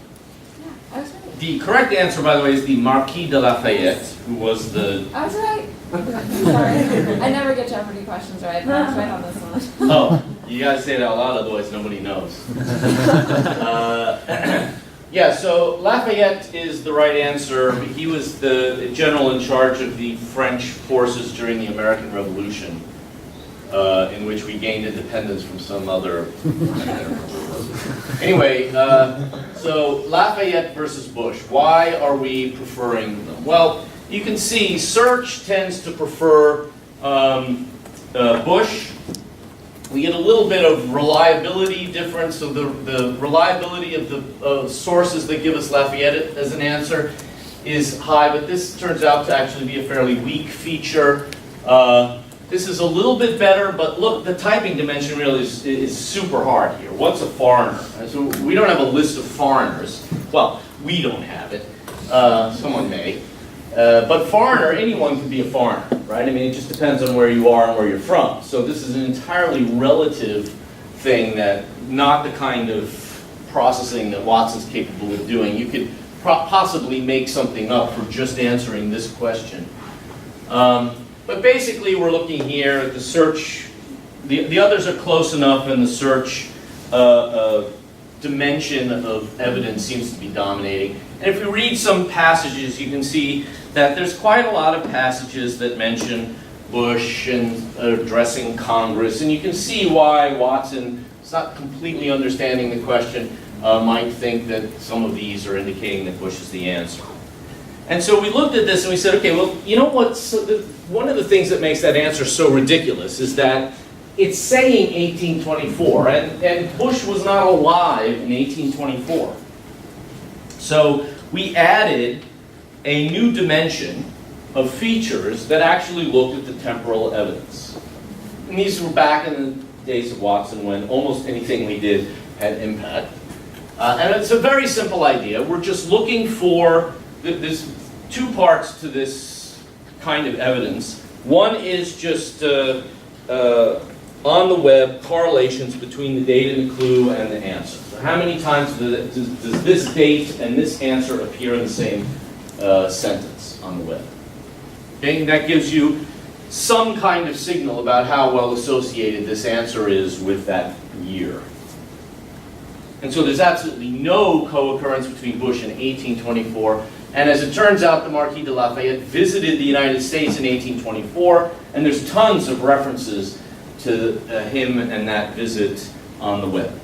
[SPEAKER 2] The correct answer, by the way, is the Marquis de Lafayette, who was the...
[SPEAKER 7] I was right. Sorry. I never get Jeopardy questions right. I was right on this one.
[SPEAKER 2] Oh, You gotta say it out loud, otherwise nobody knows. Yeah, so Lafayette is the right answer. He was the general in charge of the French forces during the American Revolution, in which we gained independence from some other. Anyway, so Lafayette versus Bush. Why are we preferring them? Well, you can see search tends to prefer Bush. We get a little bit of reliability difference, so the reliability of the sources that give us Lafayette as an answer is high, but this turns out to actually be a fairly weak feature. This is a little bit better, but look, the typing dimension really is super hard here. What's a foreigner? So we don't have a list of foreigners. Well, we don't have it. Someone may. But foreigner, anyone can be a foreigner, right? I mean, it just depends on where you are and where you're from. So this is an entirely relative thing that, not the kind of processing that Watson's capable of doing. You could possibly make something up for just answering this question. But basically, we're looking here at the search. The others are close enough, and the search dimension of evidence seems to be dominating. And if we read some passages, you can see that there's quite a lot of passages that mention Bush and addressing Congress, and you can see why Watson is not completely understanding the question, might think that some of these are indicating that Bush is the answer. And so we looked at this and we said, okay, well, you know what? So one of the things that makes that answer so ridiculous is that it's saying 1824, and Bush was not alive in 1824. So we added a new dimension of features that actually looked at the temporal evidence. And these were back in the days of Watson when almost anything we did had impact. And it's a very simple idea. We're just looking for, there's two parts to this kind of evidence. One is just on the web correlations between the date and the clue and the answer. So how many times does this date and this answer appear in the same sentence on the web? Okay, and that gives you some kind of signal about how well associated this answer is with that year. And so there's absolutely no co-occurrence between Bush and 1824. And as it turns out, the Marquis de Lafayette visited the United States in 1824, and there's tons of references to him and that visit on the web.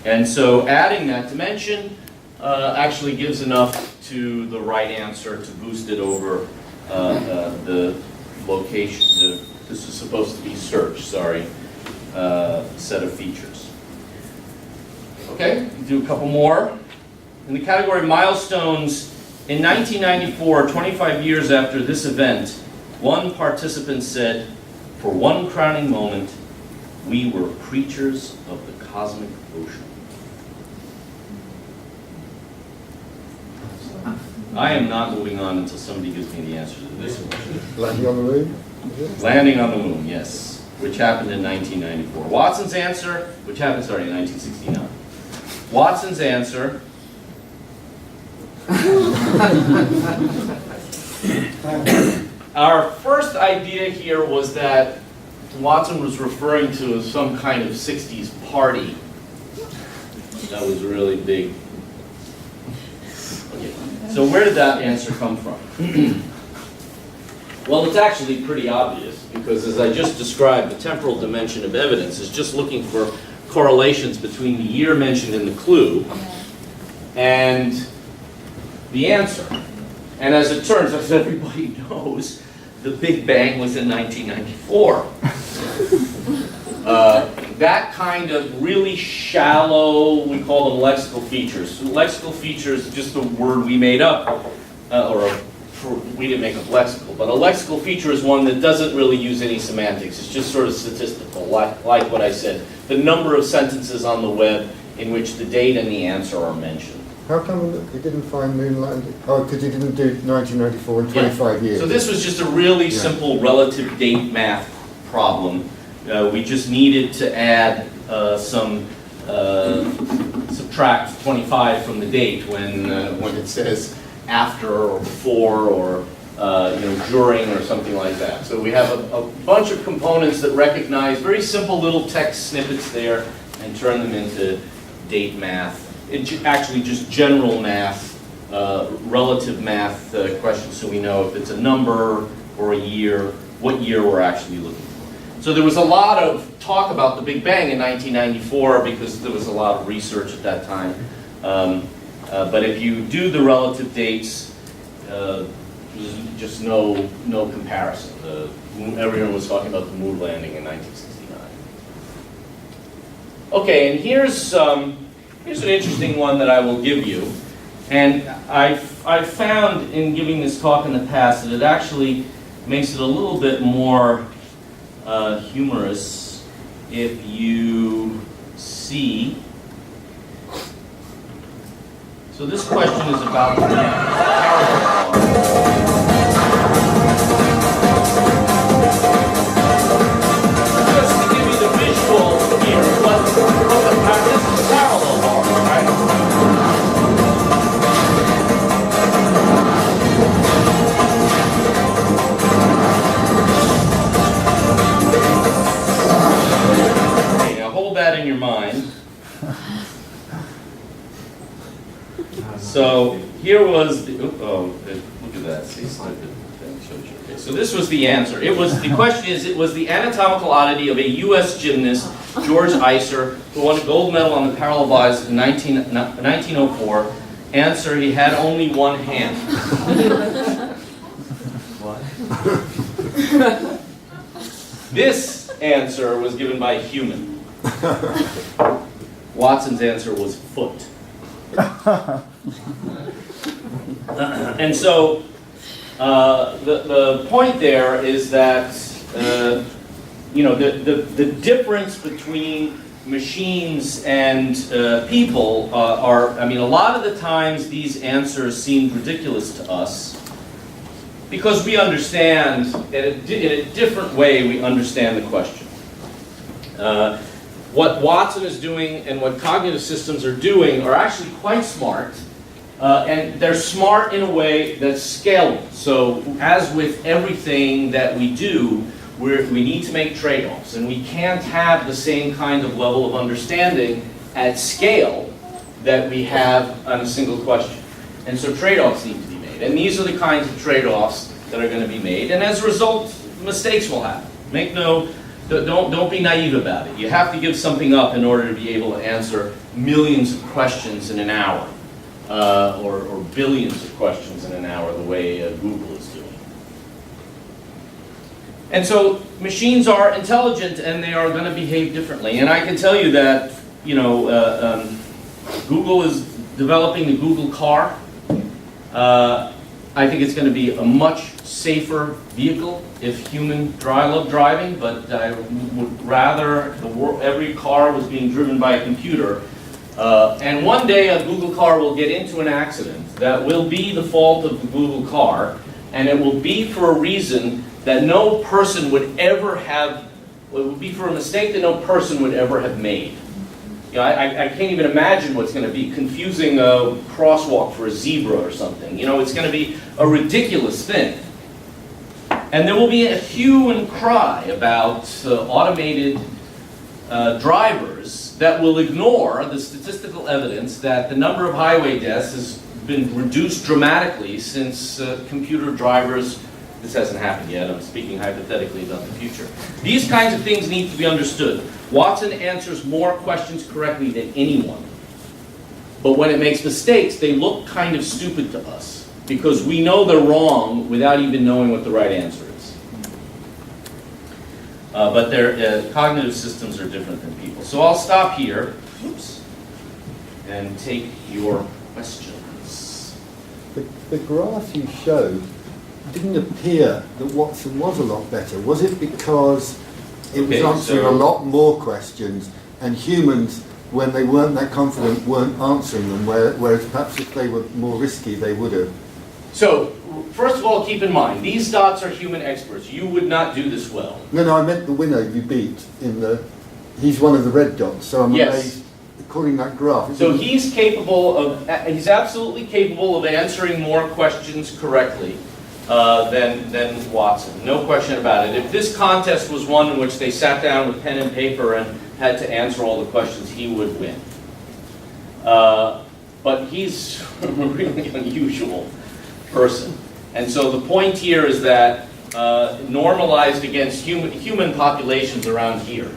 [SPEAKER 2] And so adding that dimension actually gives enough to the right answer to boost it over the location. This is supposed to be search, sorry, set of features. Okay, do a couple more. In the category milestones, in 1994, 25 years after this event, one participant said, "For one crowning moment, we were creatures of the cosmic ocean." I am not moving on until somebody gives me the answer to this question.
[SPEAKER 7] Landing on the moon?
[SPEAKER 2] Landing on the moon, yes, which happened in 1994. Watson's answer, which happened, sorry, in 1969. Watson's answer. Our first idea here was that Watson was referring to some kind of 60s party that was really big. Okay. So where did that answer come from? Well, it's actually pretty obvious, because as I just described, the temporal dimension of evidence is just looking for correlations between the year mentioned in the clue and the answer. And as it turns out, as everybody knows, the Big Bang was in 1994. That kind of really shallow, we call them lexical features. So lexical features is just a word we made up, we didn't make up lexical, but a lexical feature is one that doesn't really use any semantics. It's just sort of statistical, like what I said. The number of sentences on the web in which the date and the answer are mentioned.
[SPEAKER 7] How come he didn't find moon landing? Oh, because he didn't do 1994 in 25 years.
[SPEAKER 2] So this was just a really simple relative date math problem. We just needed to add subtract 25 from the date when it says after or before or during or something like that. So we have a bunch of components that recognize very simple little text snippets there and turn them into date math. Actually just general math, relative math questions, so we know if it's a number or a year, what year we're actually looking for. So there was a lot of talk about the Big Bang in 1994 because there was a lot of research at that time. But if you do the relative dates, there's just no comparison. Everyone was talking about the moon landing in 1969. Okay, and here's an interesting one that I will give you. And I've found in giving this talk in the past that it actually makes it a little bit more humorous if you see. So this question is about the parallel law. Just to give you the visual here, this is the parallel law, right? Okay, now hold that in your mind. So here was the, look at that, see, okay, so this was the answer. The question is, it was the anatomical oddity of a U.S. gymnast, George Iser, who won a gold medal on the parallel bars in 1904. Answer, he had only one hand. This answer was given by a human. Watson's answer was foot. And so the point there is that the difference between machines and people are, I mean, a lot of the times these answers seem ridiculous to us because we understand, in a different way, we understand the question. What Watson is doing and what cognitive systems are doing are actually quite smart, and they're smart in a way that's scalable. So as with everything that we do, we need to make trade-offs, and we can't have the same kind of level of understanding at scale that we have on a single question. And so trade-offs need to be made, and these are the kinds of trade-offs that are going to be made, and as a result, mistakes will happen. Don't be naive about it. You have to give something up in order to be able to answer millions of questions in an hour, or billions of questions in an hour, the way Google is doing. And so machines are intelligent, and they are going to behave differently. And I can tell you that, Google is developing the Google car. I think it's going to be a much safer vehicle if human I love driving, but I would rather every car was being driven by a computer. And one day a Google car will get into an accident that will be the fault of the Google car, and it will be for a reason that no person would ever have, it would be for a mistake that no person would ever have made. I can't even imagine what's going to be, confusing a crosswalk for a zebra or something. It's going to be a ridiculous thing. And there will be a hue and cry about automated drivers that will ignore the statistical evidence that the number of highway deaths has been reduced dramatically since computer drivers. This hasn't happened yet. I'm speaking hypothetically about the future. These kinds of things need to be understood. Watson answers more questions correctly than anyone. But when it makes mistakes, they look kind of stupid to us because we know they're wrong without even knowing what the right answer is. But their cognitive systems are different than people. So I'll stop here, and take your questions.
[SPEAKER 7] The graph you showed didn't appear that Watson was a lot better. Was it because it was answering a lot more questions, and humans, when they weren't that confident, weren't answering them, whereas perhaps if they were more risky, they would have?
[SPEAKER 2] So, first of all, keep in mind, these dots are human experts. You would not do this well.
[SPEAKER 7] No, I meant the winner you beat in the... He's one of the red dots, so I'm amazed, according to that graph.
[SPEAKER 2] So he's absolutely capable of answering more questions correctly. than Watson. No question about it. If this contest was one in which they sat down with pen and paper and had to answer all the questions, he would win. But he's a really unusual person. And so the point here is that normalized against human populations around here.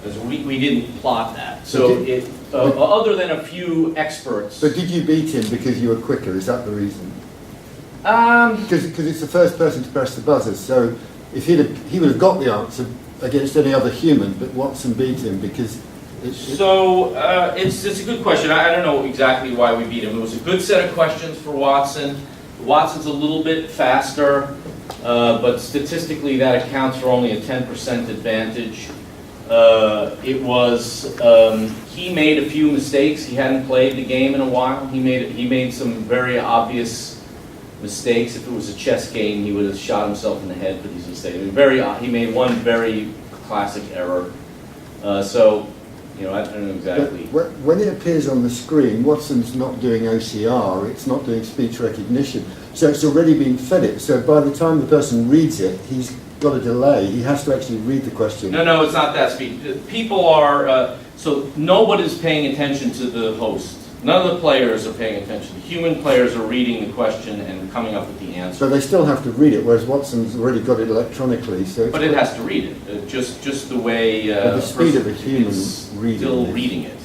[SPEAKER 2] Because we didn't plot that. So other than a few experts.
[SPEAKER 7] But did you beat him because you were quicker? Is that the reason? Because it's the first person to press the buzzer. So if he would have got the answer against any other human, but Watson beat him because.
[SPEAKER 2] It's a good question. I don't know exactly why we beat him. It was a good set of questions for Watson. Watson's a little bit faster, but statistically that accounts for only a 10% advantage. He made a few mistakes. He hadn't played the game in a while. He made some very obvious mistakes. If it was a chess game, he would have shot himself in the head for these mistakes. He made one very classic error. I don't know exactly.
[SPEAKER 7] But when it appears on the screen, Watson's not doing OCR, it's not doing speech recognition. So it's already been fed it. So by the time the person reads it, he's got a delay. He has to actually read the question.
[SPEAKER 2] No, it's not that speed. People are, so nobody's paying attention to the host. None of the players are paying attention. The human players are reading the question and coming up with the answer.
[SPEAKER 7] So they still have to read it, whereas Watson's already got it electronically. So
[SPEAKER 2] but it has to read it, just the way
[SPEAKER 7] the speed of a human reading
[SPEAKER 2] still
[SPEAKER 7] it.
[SPEAKER 2] reading it.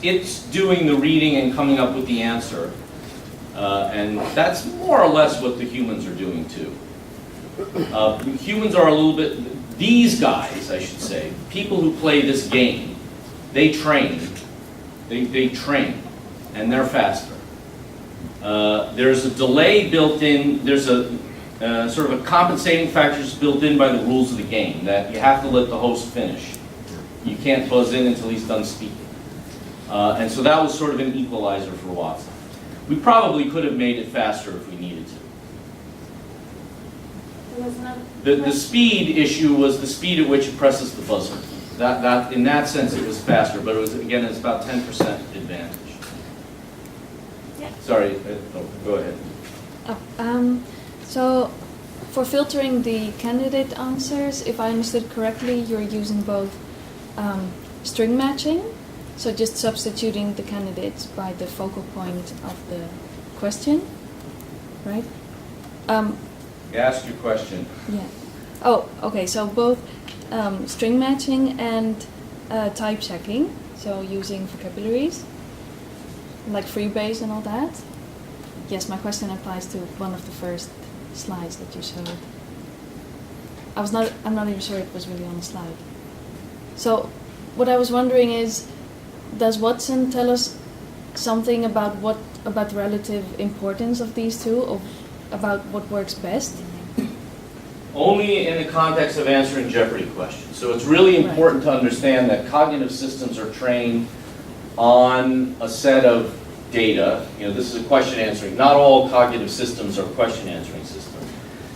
[SPEAKER 2] It's doing the reading and coming up with the answer, and that's more or less what the humans are doing too. Humans are a little bit. These guys, I should say, people who play this game, they train. They train, and they're faster. There's a delay built in, there's a sort of a compensating factor built in by the rules of the game, that you have to let the host finish. You can't buzz in until he's done speaking. And so that was sort of an equalizer for Watson. We probably could have made it faster if we needed to. The speed issue was the speed at which it presses the buzzer. That in that sense it was faster, but it's about 10% advantage.
[SPEAKER 1] Yeah.
[SPEAKER 2] Sorry, go ahead.
[SPEAKER 8] So for filtering the candidate answers, if I understood correctly, you're using both string matching, so just substituting the candidates by the focal point of the question, right?
[SPEAKER 2] Ask your question.
[SPEAKER 8] Yeah. Oh, okay. So both string matching and type checking, so using vocabularies like freebase and all that. Yes, my question applies to one of the first slides that you showed. I'm not even sure it was really on the slide. So what I was wondering is, does Watson tell us something about the relative importance of these two, or about what works best?
[SPEAKER 2] Only in the context of answering Jeopardy questions. So it's really important to understand that cognitive systems are trained on a set of data. This is a question answering. Not all cognitive systems are question answering systems.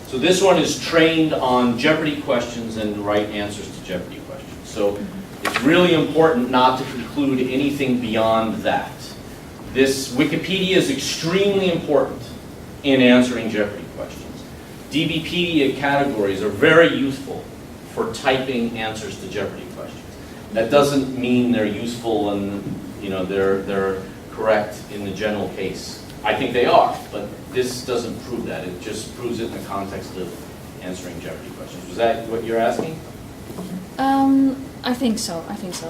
[SPEAKER 2] So this one is trained on Jeopardy questions and the right answers to Jeopardy questions. So it's really important not to conclude anything beyond that. This Wikipedia is extremely important in answering Jeopardy questions. DBpedia categories are very useful for typing answers to Jeopardy questions. That doesn't mean they're useful and they're correct in the general case. I think they are, but this doesn't prove that. It just proves it in the context of answering Jeopardy questions. Was that what you're asking?
[SPEAKER 8] I think so.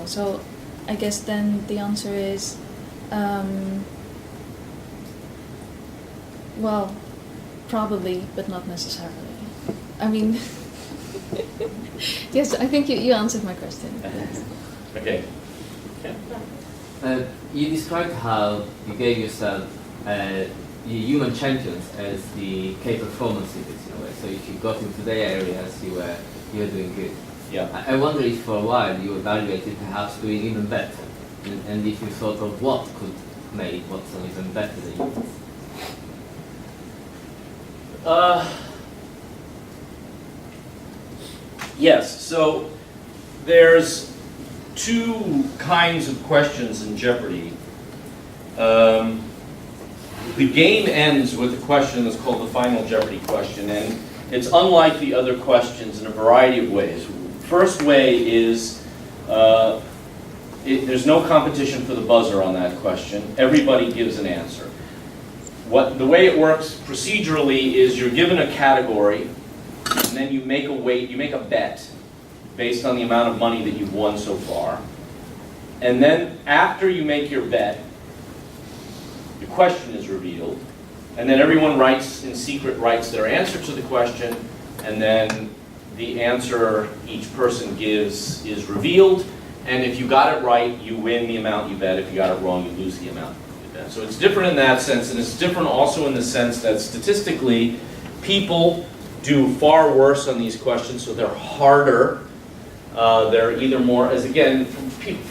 [SPEAKER 8] So I guess then the answer is, well, probably, but not necessarily. I mean, yes, I think you answered my question.
[SPEAKER 2] Okay.
[SPEAKER 9] You described how you gave yourself the human champions as the key performance tickets in a way. So if you got into their areas, you were doing good.
[SPEAKER 2] Yeah.
[SPEAKER 9] I wonder if for a while you evaluated perhaps doing even better, and if you thought of what could make Watson even better than you.
[SPEAKER 2] Yes, so there's two kinds of questions in Jeopardy. the game ends with a question that's called the Final Jeopardy question, and it's unlike the other questions in a variety of ways. First way is there's no competition for the buzzer on that question. Everybody gives an answer. The way it works procedurally is you're given a category, and then you make a bet based on the amount of money that you've won so far. And then after you make your bet, the question is revealed, and then everyone writes their answer to the question, and then the answer each person gives is revealed, and if you got it right, you win the amount you bet. If you got it wrong, you lose the amount you bet. So it's different in that sense, and it's different also in the sense that statistically, people do far worse on these questions, so they're harder. They're either more, as again,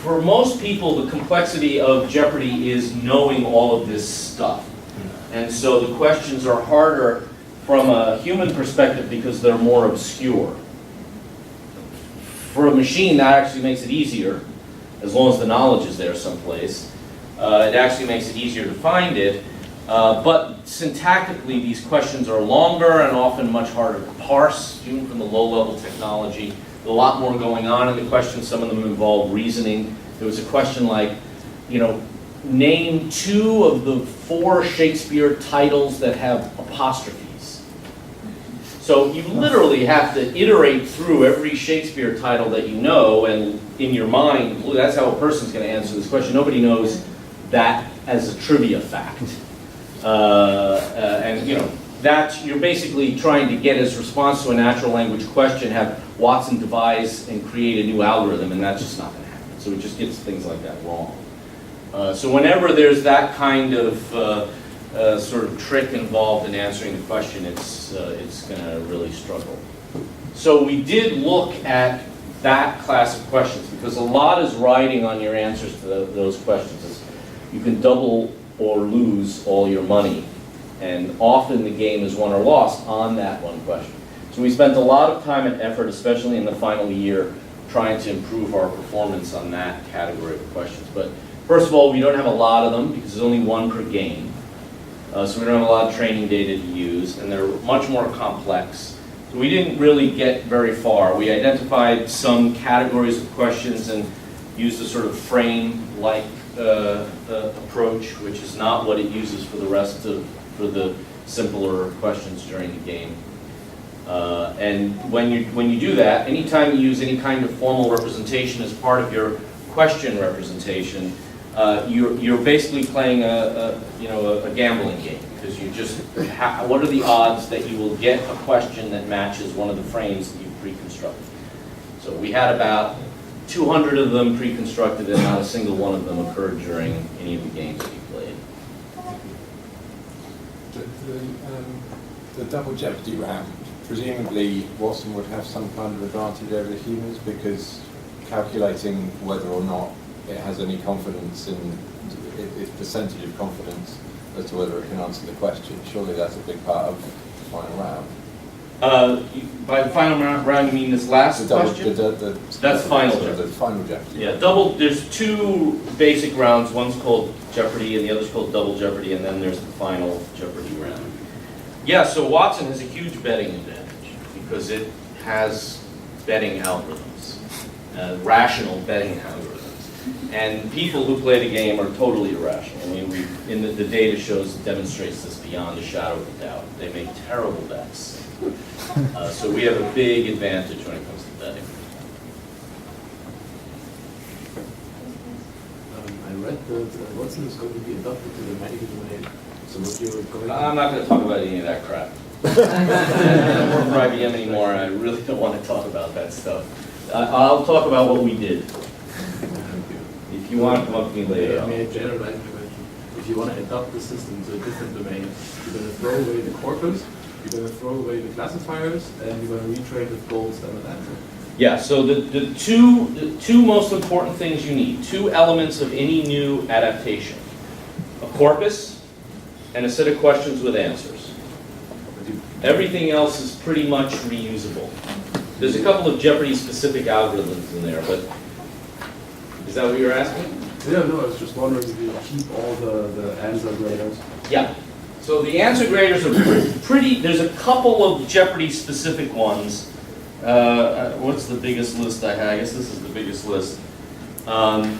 [SPEAKER 2] for most people, the complexity of Jeopardy is knowing all of this stuff. And so the questions are harder from a human perspective because they're more obscure. For a machine, that actually makes it easier, as long as the knowledge is there someplace. It actually makes it easier to find it. But syntactically, these questions are longer and often much harder to parse, even from the low-level technology. A lot more going on in the questions. Some of them involve reasoning. There was a question like, name 2 of the 4 Shakespeare titles that have apostrophes. So you literally have to iterate through every Shakespeare title that you know, and in your mind, that's how a person's going to answer this question. Nobody knows that as a trivia fact. That you're basically trying to get as response to a natural language question, have Watson devise and create a new algorithm, and that's just not going to happen. So it just gets things like that wrong. So whenever there's that kind of sort of trick involved in answering the question, it's going to really struggle. So we did look at that class of questions because a lot is riding on your answers to those questions. You can double or lose all your money, and often the game is won or lost on that one question. So we spent a lot of time and effort, especially in the final year, trying to improve our performance on that category of questions. But first of all, we don't have a lot of them because there's only one per game. So we don't have a lot of training data to use, and they're much more complex. So we didn't really get very far. We identified some categories of questions and used a sort of frame-like approach, which is not what it uses for the simpler questions during the game. And when you do that, anytime you use any kind of formal representation as part of your question representation, you're basically playing a gambling game, because you just what are the odds that you will get a question that matches one of the frames that you've pre-constructed? So we had about 200 of them pre-constructed, and not a single one of them occurred during any of the games that we played.
[SPEAKER 10] The double jeopardy round, presumably Watson would have some kind of advantage over the humans because calculating whether or not it has any confidence in its percentage of confidence as to whether it can answer the question. Surely that's a big part of the final round.
[SPEAKER 2] By the final round, you mean this last question? That's final jeopardy.
[SPEAKER 10] The final jeopardy.
[SPEAKER 2] Yeah, there's 2 basic rounds. One's called Jeopardy, and the other's called Double Jeopardy, and then there's the final Jeopardy round. Yeah, so Watson has a huge betting advantage because it has betting algorithms, rational betting algorithms. And people who play the game are totally irrational. I mean, the data demonstrates this beyond a shadow of a doubt. They make terrible bets. So we have a big advantage when it comes to betting.
[SPEAKER 11] I read that Watson is going to be adopted to the medical domain. So what you're going
[SPEAKER 2] I'm not going to talk about any of that crap. I don't work for IBM anymore, and I really don't want to talk about that stuff. I'll talk about what we did. If you want to come up to me later.
[SPEAKER 11] I mean, a generalized intervention. If you want to adopt the system to a different domain, you're going to throw away the corpus, you're going to throw away the classifiers, and you're going to retrain with gold standard answer.
[SPEAKER 2] Yeah, so the two most important things you need, 2 elements of any new adaptation: a corpus and a set of questions with answers. Everything else is pretty much reusable. There's a couple of Jeopardy-specific algorithms in there, but is that what you're asking?
[SPEAKER 11] Yeah, no, I was just wondering if you keep all the answer graders.
[SPEAKER 2] Yeah, So the answer graders are pretty, there's a couple of Jeopardy specific ones. What's the biggest list I have? I guess this is the biggest list. None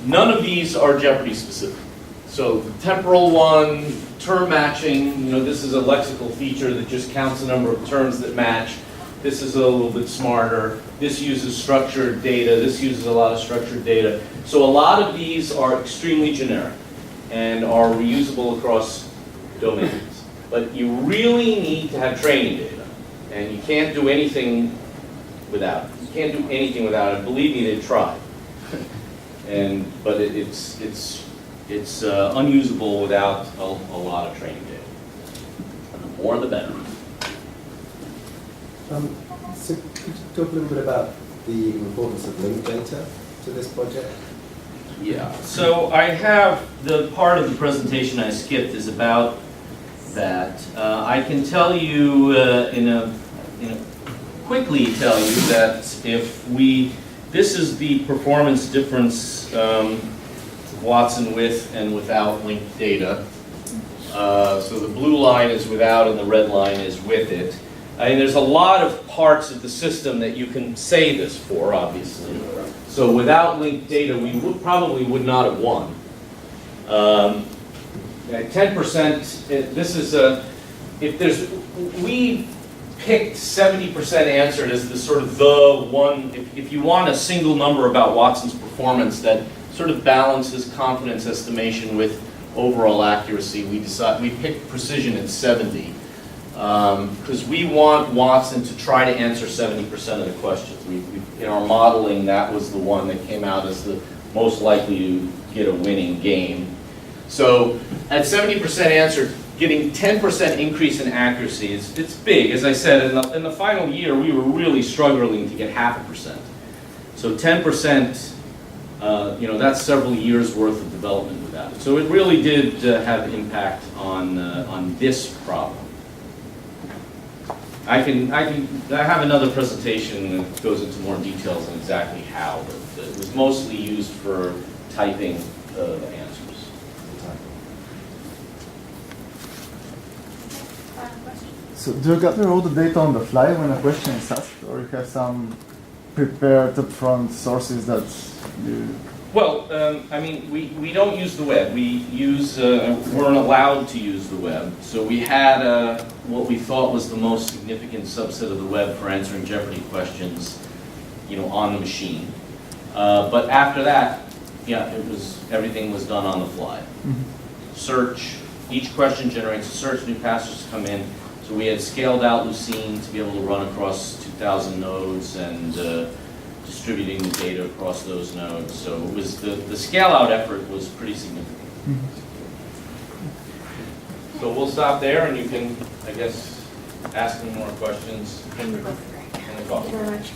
[SPEAKER 2] of these are Jeopardy specific. So the temporal one, term matching, this is a lexical feature that just counts the number of terms that match. This is a little bit smarter. This uses structured data. This uses a lot of structured data. So a lot of these are extremely generic and are reusable across domains. But you really need to have training data. And you can't do anything without it. You can't do anything without it. Believe me, they've tried. But it's unusable without a lot of training data. And the more, the better.
[SPEAKER 12] So could you talk a little bit about the importance of linked data to this project?
[SPEAKER 2] Yeah. So I have the part of the presentation I skipped is about that. I can tell you quickly tell you that this is the performance difference Watson with and without linked data. So the blue line is without and the red line is with it. I mean, there's a lot of parts of the system that you can say this for, obviously. So without linked data, we probably would not have won. 10%, this is we picked 70% answered as the sort of the one, if you want a single number about Watson's performance that sort of balances confidence estimation with overall accuracy, we picked precision at 70. Because we want Watson to try to answer 70% of the questions. In our modeling, that was the one that came out as the most likely to get a winning game. So at 70% answer, getting 10% increase in accuracy, it's big. As I said, in the final year, we were really struggling to get 0.5%. So 10%, that's several years worth of development with that. So it really did have impact on this problem. I have another presentation that goes into more details on exactly how, but it was mostly used for typing the answers.
[SPEAKER 13] So do you gather all the data on the fly when a question is asked, or you have some prepared upfront sources that you...
[SPEAKER 2] Well, we don't use the web. We weren't allowed to use the web. So we had what we thought was the most significant subset of the web for answering Jeopardy questions, on the machine. But after that, everything was done on the fly.
[SPEAKER 13] Mm-hmm.
[SPEAKER 2] Search, each question generates a search, new passwords come in. So we had scaled out Lucene to be able to run across 2,000 nodes and distributing the data across those nodes. So it was the scale out effort was pretty significant.
[SPEAKER 13] Mm-hmm.
[SPEAKER 2] So we'll stop there and you can, I guess, ask me more questions in the call.
[SPEAKER 1] Thank you very much.